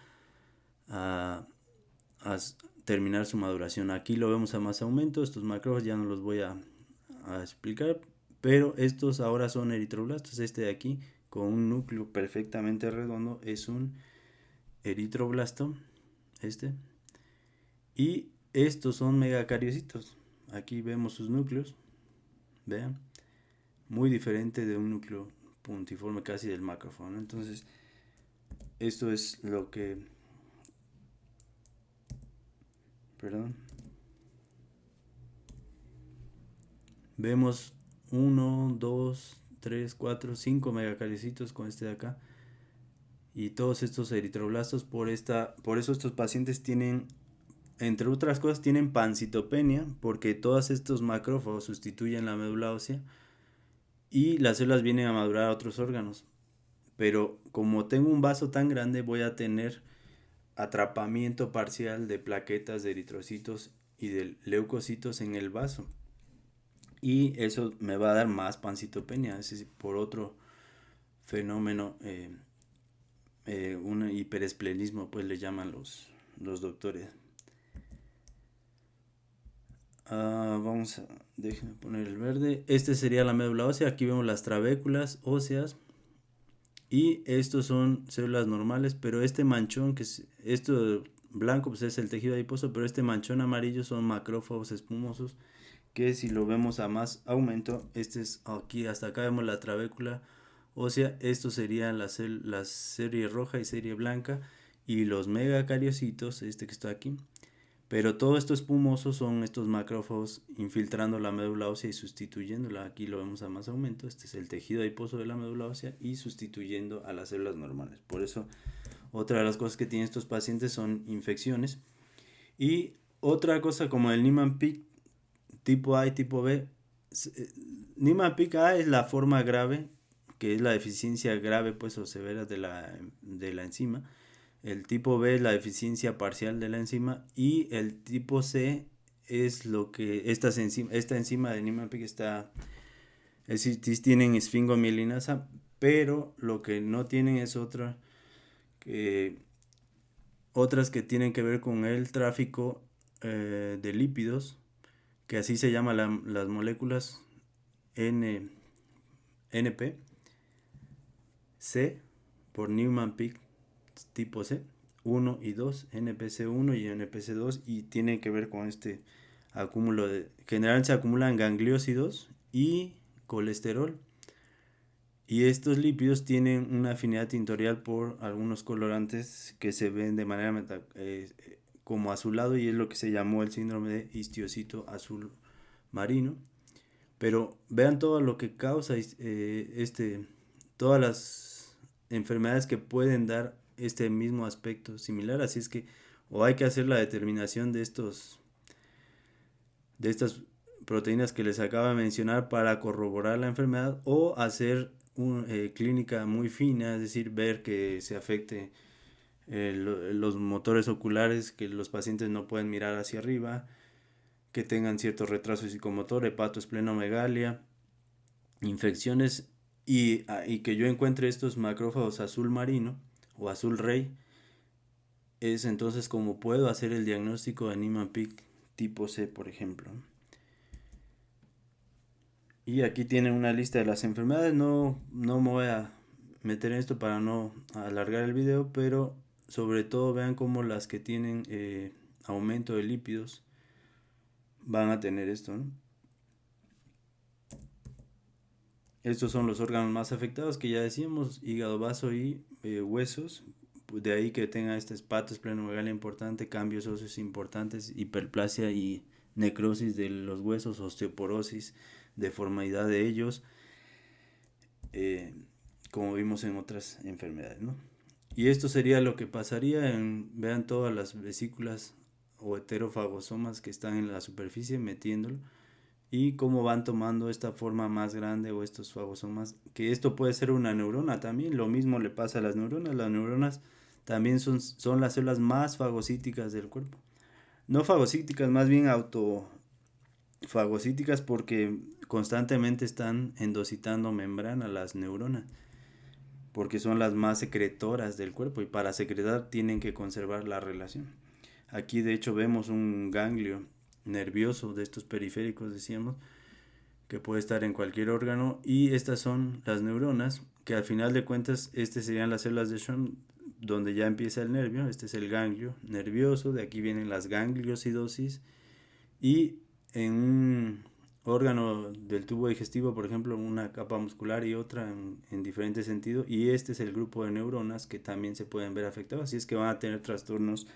terminar su maduración. Aquí lo vemos a más aumento, estos macrófagos ya no los voy a explicar, pero estos ahora son eritroblastos. Este de aquí con un núcleo perfectamente redondo es un eritroblasto, y estos son megacariocitos. Aquí vemos sus núcleos, vean, muy diferente de un núcleo puntiforme casi del macrófago, ¿no? Entonces esto es lo que vemos 1, 2, 3, 4, 5 megacariocitos con este de acá. Y todos estos eritroblastos, por eso estos pacientes tienen, entre otras cosas, tienen pancitopenia, porque todos estos macrófagos sustituyen la médula ósea y las células vienen a madurar a otros órganos. Pero como tengo un vaso tan grande, voy a tener atrapamiento parcial de plaquetas de eritrocitos y de leucocitos en el vaso. Y eso me va a dar más pancitopenia, es decir, por otro fenómeno, un hiperesplenismo, pues le llaman los doctores. Déjenme poner el verde. Este sería la médula ósea. Aquí vemos las trabéculas óseas. Y estos son células normales, pero este manchón, esto blanco, pues es el tejido adiposo, pero este manchón amarillo son macrófagos espumosos, que si lo vemos a más aumento, este es aquí, hasta acá vemos la trabécula ósea, esto serían la serie roja y serie blanca, y los megacariocitos, este que está aquí, Pero todo esto espumoso son estos macrófagos infiltrando la médula ósea y sustituyéndola. Aquí lo vemos a más aumento. Este es el tejido adiposo de la médula ósea y sustituyendo a las células normales. Por eso, otra de las cosas que tienen estos pacientes son infecciones. Y otra cosa como el Niemann-Pick tipo A y tipo B. Niemann-Pick A es la forma grave, que es la deficiencia grave pues o severa de la enzima. El tipo B es la deficiencia parcial de la enzima y el tipo C es lo que esta enzima de Niemann-Pick está, es decir, tienen esfingomielinasa, pero lo que no tienen es otras que tienen que ver con el tráfico de lípidos, que así se llaman las moléculas NP, C por Niemann-Pick tipo C, 1 y 2, NPC1 y NPC2, y tiene que ver con este acúmulo generalmente se acumulan gangliósidos y colesterol, y estos lípidos tienen una afinidad tintorial por algunos colorantes que se ven de manera como azulado, y es lo que se llamó el síndrome de histiocito azul marino. Pero vean todo lo que causa todas las enfermedades que pueden dar este mismo aspecto similar. Así es que o hay que hacer la determinación de estas proteínas que les acabo de mencionar para corroborar la enfermedad, o hacer una clínica muy fina, es decir, ver que se afecte los motores oculares, que los pacientes no pueden mirar hacia arriba, que tengan cierto retraso psicomotor, hepatoesplenomegalia, infecciones, y que yo encuentre estos macrófagos azul marino o azul rey. Es entonces como puedo hacer el diagnóstico de Niemann-Pick tipo C, por ejemplo. Y aquí tienen una lista de las enfermedades. No me voy a meter en esto para no alargar el video, pero sobre todo vean cómo las que tienen aumento de lípidos van a tener esto, ¿no? Estos son los órganos más afectados que ya decíamos: hígado, vaso y huesos. De ahí que tenga este hepatoesplenomegalia importante, cambios óseos importantes, hiperplasia y necrosis de los huesos, osteoporosis, deformidad de ellos, como vimos en otras enfermedades, ¿no? Y esto sería lo que pasaría vean todas las vesículas o heterofagosomas que están en la superficie metiéndolo, y cómo van tomando esta forma más grande o estos fagosomas, que esto puede ser una neurona también. Lo mismo le pasa a las neuronas también son las células más fagocíticas del cuerpo. No fagocíticas, más bien autofagocíticas, porque constantemente están endocitando membrana las neuronas, porque son las más secretoras del cuerpo, y para secretar tienen que conservar la relación. Aquí de hecho vemos un ganglio nervioso de estos periféricos, decíamos, que puede estar en cualquier órgano, y estas son las neuronas, que al final de cuentas serían las células de Schwann, donde ya empieza el nervio. Este es el ganglio nervioso, de aquí vienen las gangliosidosis, y en un órgano del tubo digestivo, por ejemplo, una capa muscular y otra en diferentes sentidos, y este es el grupo de neuronas que también se pueden ver afectados. Así es que van a tener trastornos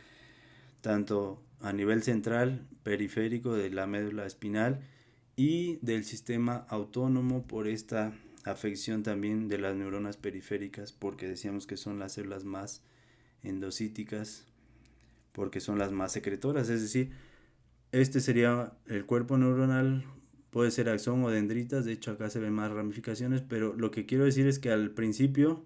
tanto a nivel central, periférico de la médula espinal y del sistema autónomo, por esta afección también de las neuronas periféricas, porque decíamos que son las células más endocíticas, porque son las más secretoras. Es decir, este sería el cuerpo neuronal, puede ser axón o dendritas, de hecho acá se ven más ramificaciones, pero lo que quiero decir es que al principio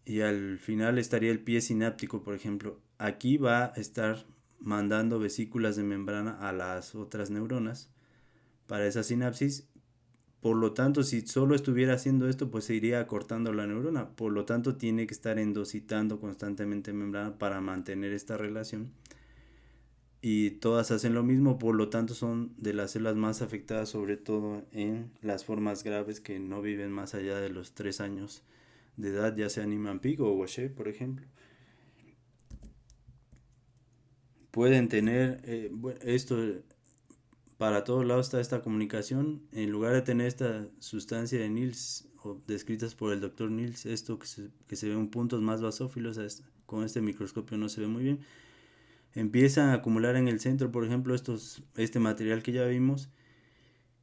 y al final estaría el pie sináptico, por ejemplo. Aquí va a estar mandando vesículas de membrana a las otras neuronas para esa sinapsis. Por lo tanto, si solo estuviera haciendo esto, pues se iría acortando la neurona. Por lo tanto, tiene que estar endocitando constantemente membrana para mantener esta relación. Y todas hacen lo mismo, por lo tanto son de las células más afectadas, sobre todo en las formas graves que no viven más allá de los 3 años de edad, ya sea Niemann-Pick o Gaucher, por ejemplo. Pueden tener esto, para todos lados está esta comunicación. En lugar de tener esta sustancia de Nils, o descritas por el doctor Nils, esto que se ve en puntos más basófilos, con este microscopio no se ve muy bien. empiezan a acumular en el centro, por ejemplo, este material que ya vimos,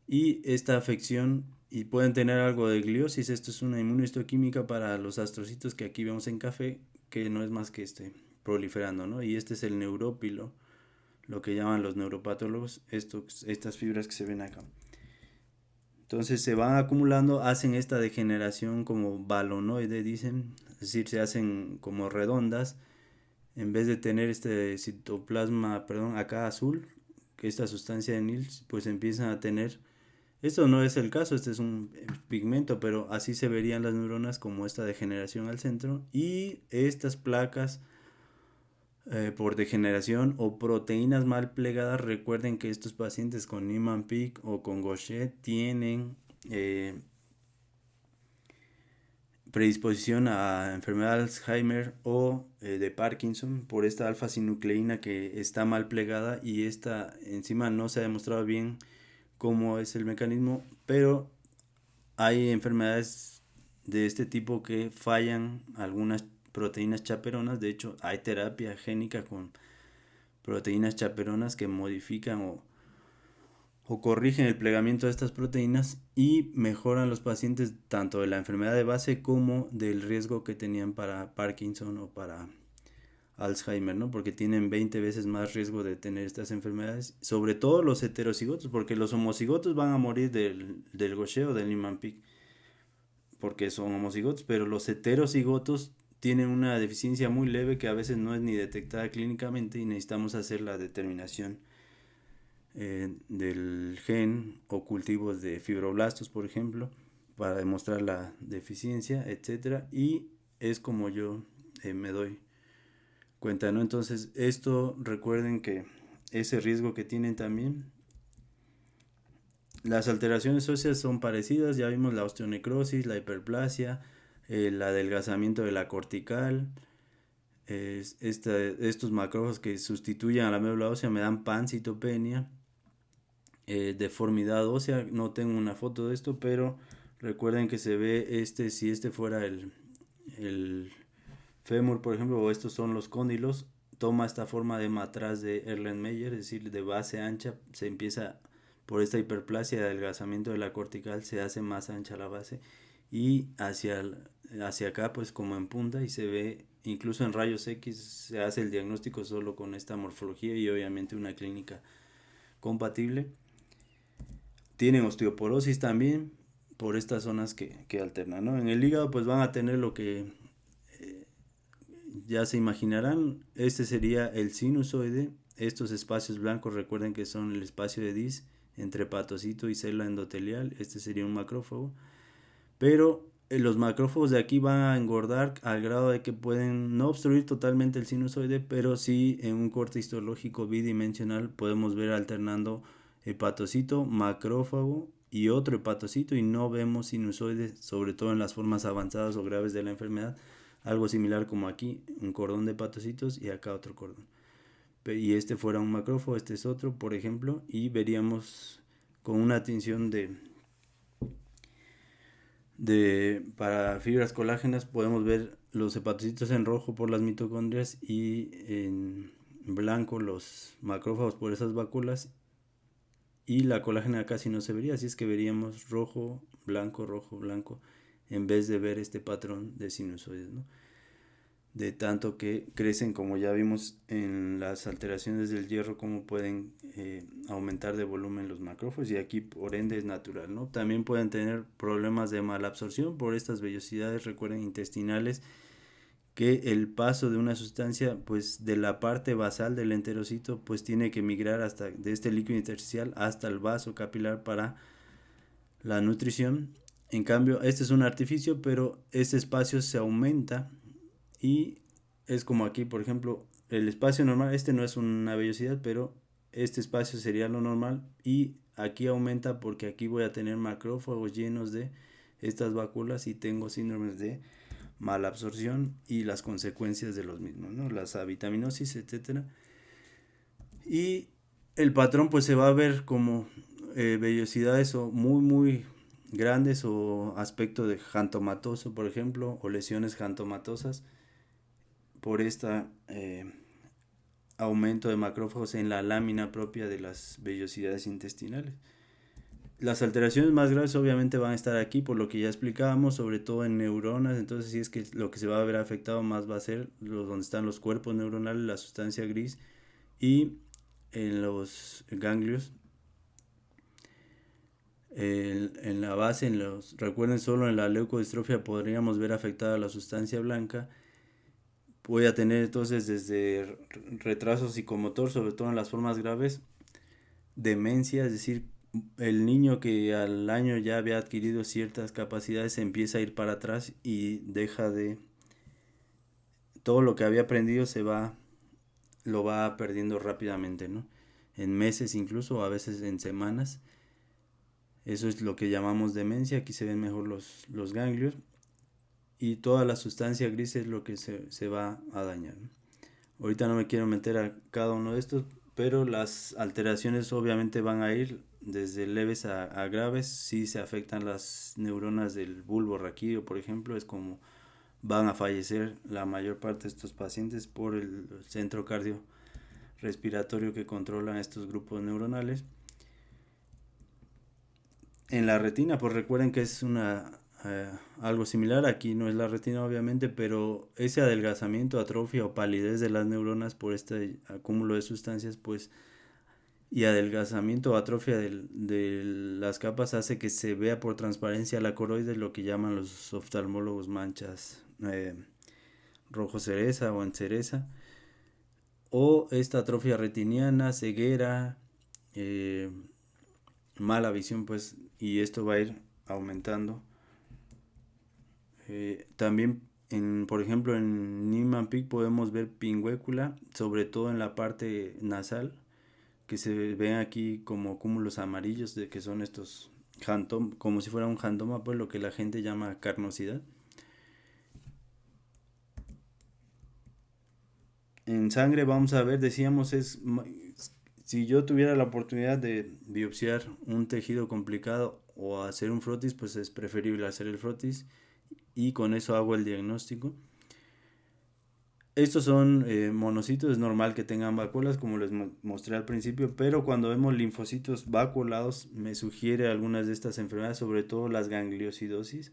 y esta afección, y pueden tener algo de gliosis. Esto es una inmunohistoquímica para los astrocitos que aquí vemos en café, que no es más que proliferando, ¿no? Y este es el neurópilo, lo que llaman los neuropatólogos, estas fibras que se ven acá. Entonces se van acumulando, hacen esta degeneración como balonoide, dicen, es decir, se hacen como redondas, en vez de tener este citoplasma, perdón, acá azul, que esta sustancia de Nils, pues empiezan a tener, esto no es el caso, este es un pigmento, pero así se verían las neuronas como esta degeneración al centro, y estas placas por degeneración o proteínas mal plegadas. Recuerden que estos pacientes con Niemann-Pick o con Gaucher tienen predisposición a enfermedad de Alzheimer o de Parkinson por esta alfa-sinucleína que está mal plegada, y esta encima no se ha demostrado bien cómo es el mecanismo, pero hay enfermedades de este tipo que fallan algunas proteínas chaperonas. De hecho, hay terapia génica con proteínas chaperonas que modifican o corrigen el plegamiento de estas proteínas y mejoran los pacientes tanto de la enfermedad de base como del riesgo que tenían para Parkinson o para Alzheimer, ¿no? Porque tienen 20 veces más riesgo de tener estas enfermedades, sobre todo los heterocigotos, porque los homocigotos van a morir del Gaucher o del Niemann-Pick, porque son homocigotos, pero los heterocigotos tienen una deficiencia muy leve que a veces no es ni detectada clínicamente, y necesitamos hacer la determinación del gen o cultivos de fibroblastos, por ejemplo, para demostrar la deficiencia, etcétera. Y es como yo me doy cuenta, ¿no? Entonces, esto recuerden que ese riesgo que tienen también. Las alteraciones óseas son parecidas, ya vimos la osteonecrosis, la hiperplasia, el adelgazamiento de la cortical, estos macrófagos que sustituyen a la médula ósea me dan pancitopenia, deformidad ósea. No tengo una foto de esto, pero recuerden que se ve si este fuera el fémur, por ejemplo, o estos son los cóndilos, toma esta forma de matraz de Erlenmeyer, es decir, de base ancha. Se empieza por esta hiperplasia de adelgazamiento de la cortical, se hace más ancha la base, y hacia acá pues como en punta, y se ve incluso en rayos X. Se hace el diagnóstico solo con esta morfología y obviamente una clínica compatible. Tienen osteoporosis también por estas zonas que alternan, ¿no? En el hígado pues van a tener lo que ya se imaginarán. Este sería el sinusoide. Estos espacios blancos, recuerden que son el espacio de Dis entre patocito y célula endotelial. Este sería un macrófago. Pero los macrófagos de aquí van a engordar al grado de que pueden no obstruir totalmente el sinusoide, pero sí en un corte histológico bidimensional podemos ver alternando hepatocito, macrófago y otro hepatocito, y no vemos sinusoides, sobre todo en las formas avanzadas o graves de la enfermedad. Algo similar como aquí, un cordón de hepatocitos y acá otro cordón. Y este fuera un macrófago, este es otro, por ejemplo, y veríamos con una tinción para fibras colágenas, podemos ver los hepatocitos en rojo por las mitocondrias y en blanco los macrófagos por esas vacuolas, y la colágena casi no se vería, así es que veríamos rojo, blanco, en vez de ver este patrón de sinusoides, ¿no? De tanto que crecen, como ya vimos en las alteraciones del hierro, cómo pueden aumentar de volumen los macrófagos, y aquí por ende es natural, ¿no? También pueden tener problemas de malabsorción por estas vellosidades, recuerden, intestinales, que el paso de una sustancia pues de la parte basal del enterocito pues tiene que migrar hasta de este líquido intersticial hasta el vaso capilar para la nutrición. En cambio, este es un artificio, pero este espacio se aumenta, y es como aquí, por ejemplo, el espacio normal, este no es una vellosidad, pero este espacio sería lo normal, y aquí aumenta porque aquí voy a tener macrófagos llenos de estas vacuolas y tengo síndromes de malabsorción y las consecuencias de los mismos, ¿no? Las avitaminosis, etcétera. Y el patrón pues se va a ver como vellosidades o muy grandes, o aspecto de jantomatoso, por ejemplo, o lesiones jantomatosas por esta aumento de macrófagos en la lámina propia de las vellosidades intestinales. Las alteraciones más graves obviamente van a estar aquí, por lo que ya explicábamos, sobre todo en neuronas. Entonces, si es que lo que se va a ver afectado más va a ser donde están los cuerpos neuronales, la sustancia gris, y en los ganglios, en la base, recuerden, solo en la leucodistrofia podríamos ver afectada la sustancia blanca. Voy a tener entonces desde retraso psicomotor, sobre todo en las formas graves, demencia, es decir, el niño que al año ya había adquirido ciertas capacidades empieza a ir para atrás y deja de... Todo lo que había aprendido lo va perdiendo rápidamente, ¿no? En meses incluso, o a veces en semanas. Eso es lo que llamamos demencia. Aquí se ven mejor los ganglios. Y toda la sustancia gris es lo que se va a dañar, ¿no? Ahorita no me quiero meter a cada uno de estos, pero las alteraciones obviamente van a ir desde leves a graves. Si se afectan las neuronas del bulbo raquídeo, por ejemplo, es como van a fallecer la mayor parte de estos pacientes por el centro cardiorrespiratorio que controlan estos grupos neuronales. En la retina, pues recuerden que es algo similar. Aquí no es la retina obviamente, pero ese adelgazamiento, atrofia o palidez de las neuronas por este acúmulo de sustancias, pues, y adelgazamiento o atrofia de las capas hace que se vea por transparencia la coroides, lo que llaman los oftalmólogos manchas rojo cereza o en cereza, o esta atrofia retiniana, ceguera, eh, mala visión, pues, y esto va a ir aumentando. También, por ejemplo, en Niemann-Pick podemos ver pingüécula, sobre todo en la parte nasal, que se ven aquí como cúmulos amarillos, de que son estos como si fuera un jantoma, pues lo que la gente llama carnosidad. En sangre vamos a ver, decíamos, si yo tuviera la oportunidad de biopsiar un tejido complicado o hacer un frotis, pues es preferible hacer el frotis y con eso hago el diagnóstico. Estos son monocitos, es normal que tengan vacuolas, como les mostré al principio, pero cuando vemos linfocitos vacuolados me sugiere algunas de estas enfermedades, sobre todo las gangliosidosis.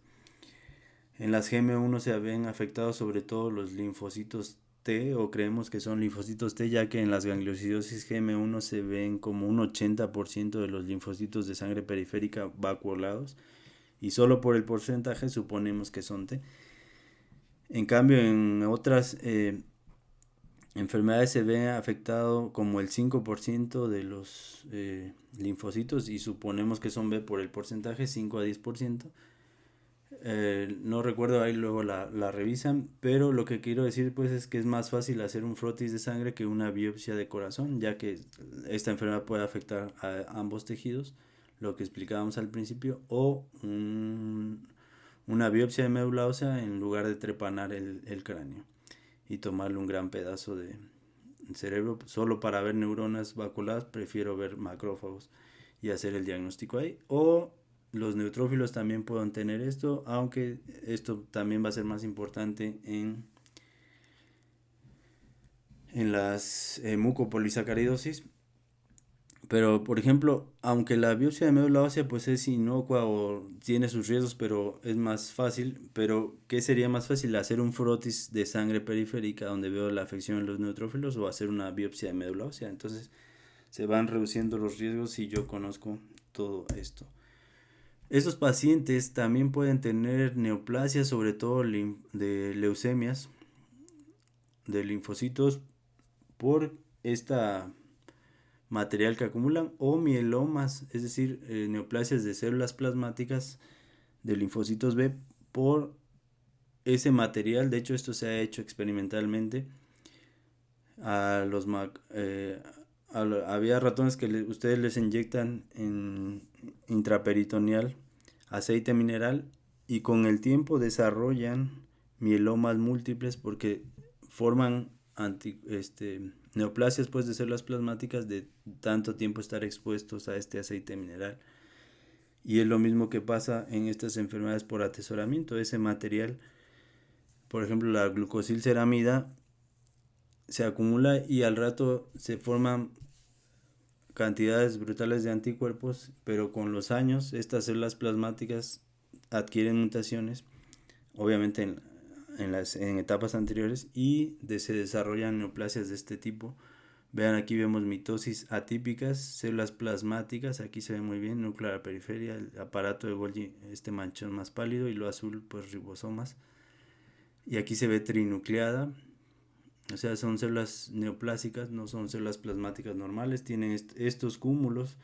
En las GM1 se ven afectados sobre todo los linfocitos T, o creemos que son linfocitos T, ya que en las gangliosidosis GM1 se ven como un 80% de los linfocitos de sangre periférica vacuolados, y solo por el porcentaje suponemos que son T. En cambio, en otras enfermedades se ve afectado como el 5% de los linfocitos, y suponemos que son B por el porcentaje, 5 a 10%. No recuerdo, ahí luego la revisan, pero lo que quiero decir pues es que es más fácil hacer un frotis de sangre que una biopsia de corazón, ya que esta enfermedad puede afectar a ambos tejidos, lo que explicábamos al principio, o una biopsia de médula ósea en lugar de trepanar el cráneo y tomarle un gran pedazo de cerebro solo para ver neuronas vacuoladas. Prefiero ver macrófagos y hacer el diagnóstico ahí. O los neutrófilos también pueden tener esto, aunque esto también va a ser más importante en las mucopolisacaridosis. Pero, por ejemplo, aunque la biopsia de médula ósea pues es inocua o tiene sus riesgos, pero es más fácil, pero ¿qué sería más fácil? ¿Hacer un frotis de sangre periférica donde veo la afección en los neutrófilos, o hacer una biopsia de médula ósea? Entonces se van reduciendo los riesgos si yo conozco todo esto. Estos pacientes también pueden tener neoplasias, sobre todo de leucemias, de linfocitos, por esta material que acumulan, o mielomas, es decir, neoplasias de células plasmáticas de linfocitos B por ese material. De hecho, esto se ha hecho experimentalmente. A los había ratones que ustedes les inyectan en intraperitoneal aceite mineral, y con el tiempo desarrollan mielomas múltiples porque forman neoplasias pues de células plasmáticas de tanto tiempo estar expuestos a este aceite mineral. Y es lo mismo que pasa en estas enfermedades por atesoramiento. Ese material, por ejemplo la glucosilceramida, se acumula y al rato se forman cantidades brutales de anticuerpos, pero con los años estas células plasmáticas adquieren mutaciones, obviamente en etapas anteriores, y se desarrollan neoplasias de este tipo. Vean, aquí vemos mitosis atípicas, células plasmáticas, aquí se ve muy bien, núcleo a la periferia, el aparato de Golgi, este manchón más pálido, y lo azul, pues ribosomas. Y aquí se ve trinucleada, o sea, son células neoplásicas, no son células plasmáticas normales, tienen estos cúmulos.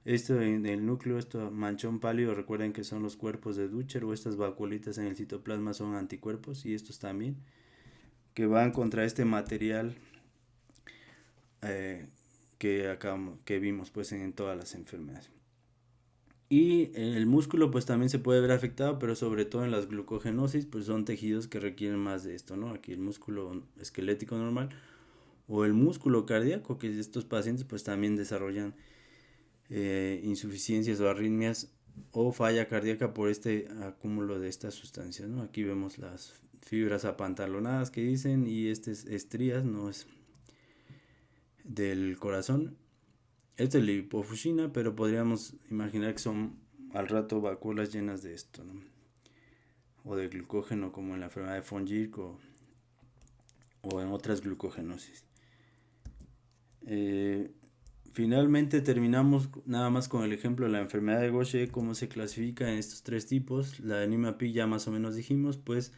Esto en el núcleo, esto manchón pálido, recuerden que son los cuerpos de Ducher, o estas vacuolitas en el citoplasma son anticuerpos, y estos también, que van contra este material eh, que vimos pues en todas las enfermedades. Y el músculo pues también se puede ver afectado, pero sobre todo en las glucogenosis, pues son tejidos que requieren más de esto, ¿no? Aquí el músculo esquelético normal o el músculo cardíaco, que estos pacientes pues también desarrollan insuficiencias o arritmias o falla cardíaca por este acúmulo de estas sustancias, ¿no? Aquí vemos las fibras apantalonadas que dicen, y estas estrías, no es del corazón. Esta es la hipofusina, pero podríamos imaginar que son al rato vacuolas llenas de esto, ¿no? O de glucógeno, como en la enfermedad de von Gierke o en otras glucogenosis. Finalmente terminamos nada más con el ejemplo de la enfermedad de Gaucher, cómo se clasifica en estos tres tipos. La anemia PIC ya más o menos dijimos, pues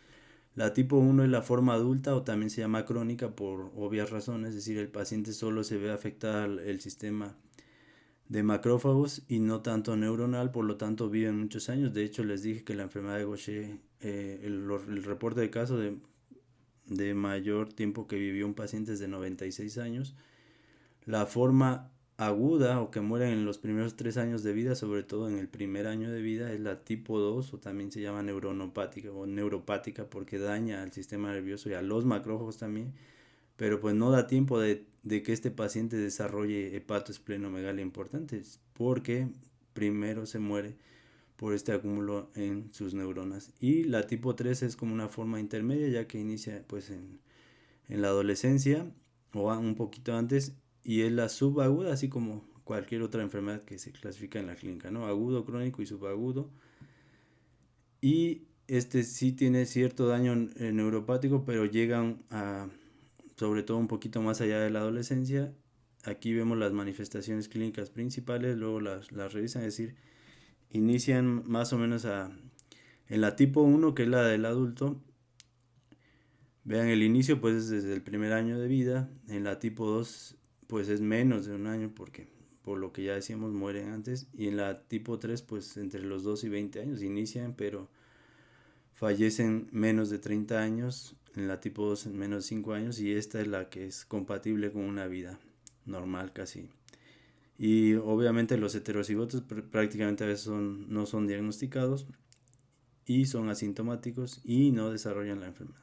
la tipo 1 es la forma adulta, o también se llama crónica por obvias razones, es decir, el paciente solo se ve afectada el sistema de macrófagos y no tanto neuronal, por lo tanto viven muchos años. De hecho, les dije que la enfermedad de Gaucher, el reporte de caso de mayor tiempo que vivió un paciente es de 96 años. La forma aguda, o que muere en los primeros 3 años de vida, sobre todo en el primer año de vida, es la tipo 2, o también se llama neuronopática o neuropática, porque daña al sistema nervioso y a los macrófagos también, pero pues no da tiempo de que este paciente desarrolle hepatoesplenomegalia importantes, porque primero se muere por este acúmulo en sus neuronas. Y la tipo 3 es como una forma intermedia, ya que inicia pues en la adolescencia o un poquito antes, y es la subaguda, así como cualquier otra enfermedad que se clasifica en la clínica, ¿no? Agudo, crónico y subagudo. Y este sí tiene cierto daño neuropático, pero llegan a, sobre todo un poquito más allá de la adolescencia. Aquí vemos las manifestaciones clínicas principales, luego las revisan, es decir, inician más o menos en la tipo 1, que es la del adulto. Vean, el inicio pues es desde el primer año de vida. En la tipo 2 pues es menos de un año, porque por lo que ya decíamos mueren antes. Y en la tipo 3 pues entre los 2 y 20 años inician, pero fallecen menos de 30 años. En la tipo 2 en menos de 5 años, y esta es la que es compatible con una vida normal casi. Y obviamente los heterocigotos prácticamente a veces no son diagnosticados y son asintomáticos y no desarrollan la enfermedad,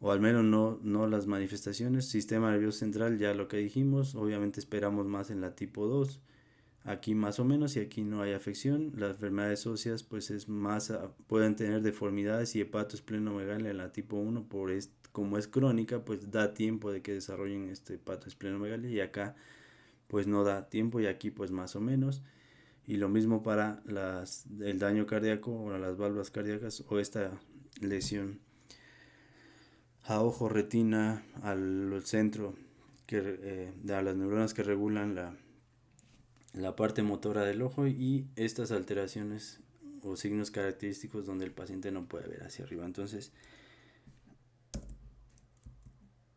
o al menos no las manifestaciones. Sistema nervioso central, ya lo que dijimos, obviamente esperamos más en la tipo 2, aquí más o menos, y aquí no hay afección. Las enfermedades óseas pues es más, pueden tener deformidades y hepatoesplenomegalia en la tipo 1, como es crónica pues da tiempo de que desarrollen este hepatoesplenomegalia, y acá pues no da tiempo, y aquí pues más o menos. Y lo mismo para el daño cardíaco o las válvulas cardíacas, o esta lesión a ojo, retina, al centro, a las neuronas que regulan la parte motora del ojo, y estas alteraciones o signos característicos donde el paciente no puede ver hacia arriba. Entonces,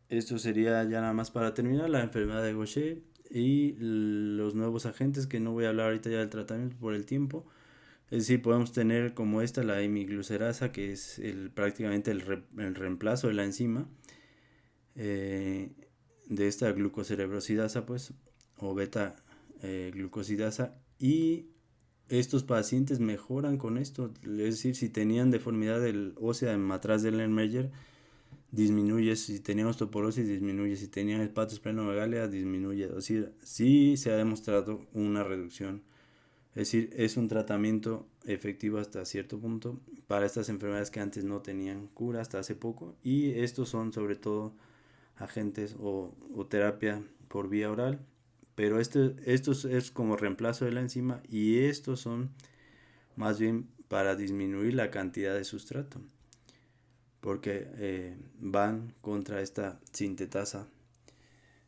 esto sería ya nada más para terminar la enfermedad de Gaucher y los nuevos agentes, que no voy a hablar ahorita ya del tratamiento por el tiempo. Es decir, podemos tener como esta la hemiglucerasa, que es prácticamente el reemplazo de la enzima eh, de esta glucocerebrosidasa, pues, o beta glucosidasa, y estos pacientes mejoran con esto. Es decir, si tenían deformidad ósea en atrás del Lerner, disminuye; si tenían osteoporosis, disminuye; si tenían hepatoesplenomegalia, disminuye. Es decir, sí se ha demostrado una reducción. Es decir, es un tratamiento efectivo hasta cierto punto para estas enfermedades que antes no tenían cura hasta hace poco, y estos son sobre todo agentes o terapia por vía oral, pero esto es como reemplazo de la enzima y estos son más bien para disminuir la cantidad de sustrato, porque van contra esta sintetasa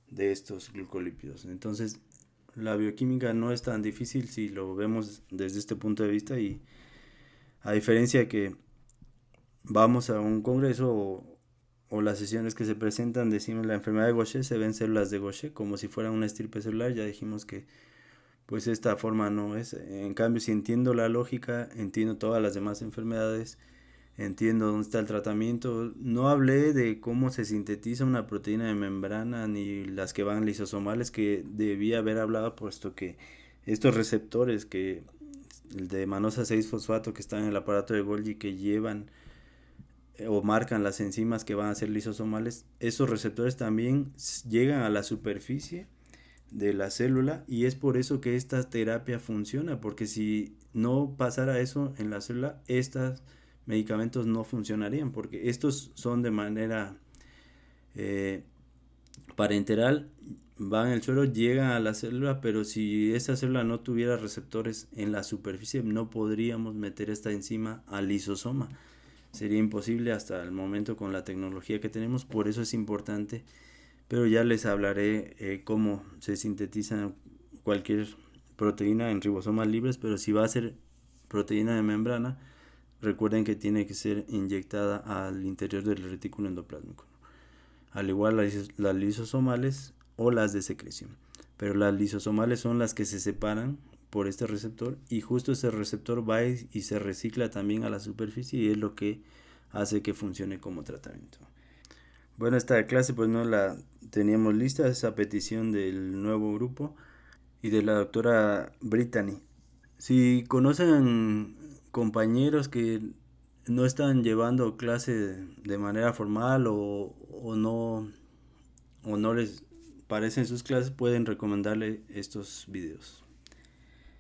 de estos glucolípidos. Entonces, la bioquímica no es tan difícil si lo vemos desde este punto de vista, y a diferencia de que vamos a un congreso o las sesiones que se presentan, decimos la enfermedad de Gaucher, se ven células de Gaucher como si fuera una estirpe celular, ya dijimos que pues esta forma no es. En cambio, si entiendo la lógica, entiendo todas las demás enfermedades, entiendo dónde está el tratamiento. No hablé de cómo se sintetiza una proteína de membrana ni las que van lisosomales, que debía haber hablado, puesto que estos receptores que el de manosa 6-fosfato que están en el aparato de Golgi, que llevan o marcan las enzimas que van a ser lisosomales, esos receptores también llegan a la superficie de la célula, y es por eso que esta terapia funciona, porque si no pasara eso en la célula, estos medicamentos no funcionarían, porque estos son de manera eh, parenteral, van en el suelo, llegan a la célula, pero si esa célula no tuviera receptores en la superficie, no podríamos meter esta enzima al lisosoma. Sería imposible hasta el momento con la tecnología que tenemos, por eso es importante. Pero ya les hablaré cómo se sintetiza cualquier proteína en ribosomas libres, pero si va a ser proteína de membrana, recuerden que tiene que ser inyectada al interior del retículo endoplásmico, ¿no? Al igual las lisosomales o las de secreción. Pero las lisosomales son las que se separan por este receptor, y justo ese receptor va y se recicla también a la superficie, y es lo que hace que funcione como tratamiento. Bueno, esta clase pues no la teníamos lista, esa petición del nuevo grupo y de la doctora Brittany. Si conocen compañeros que no están llevando clase de manera formal, o no les parecen sus clases, pueden recomendarle estos videos.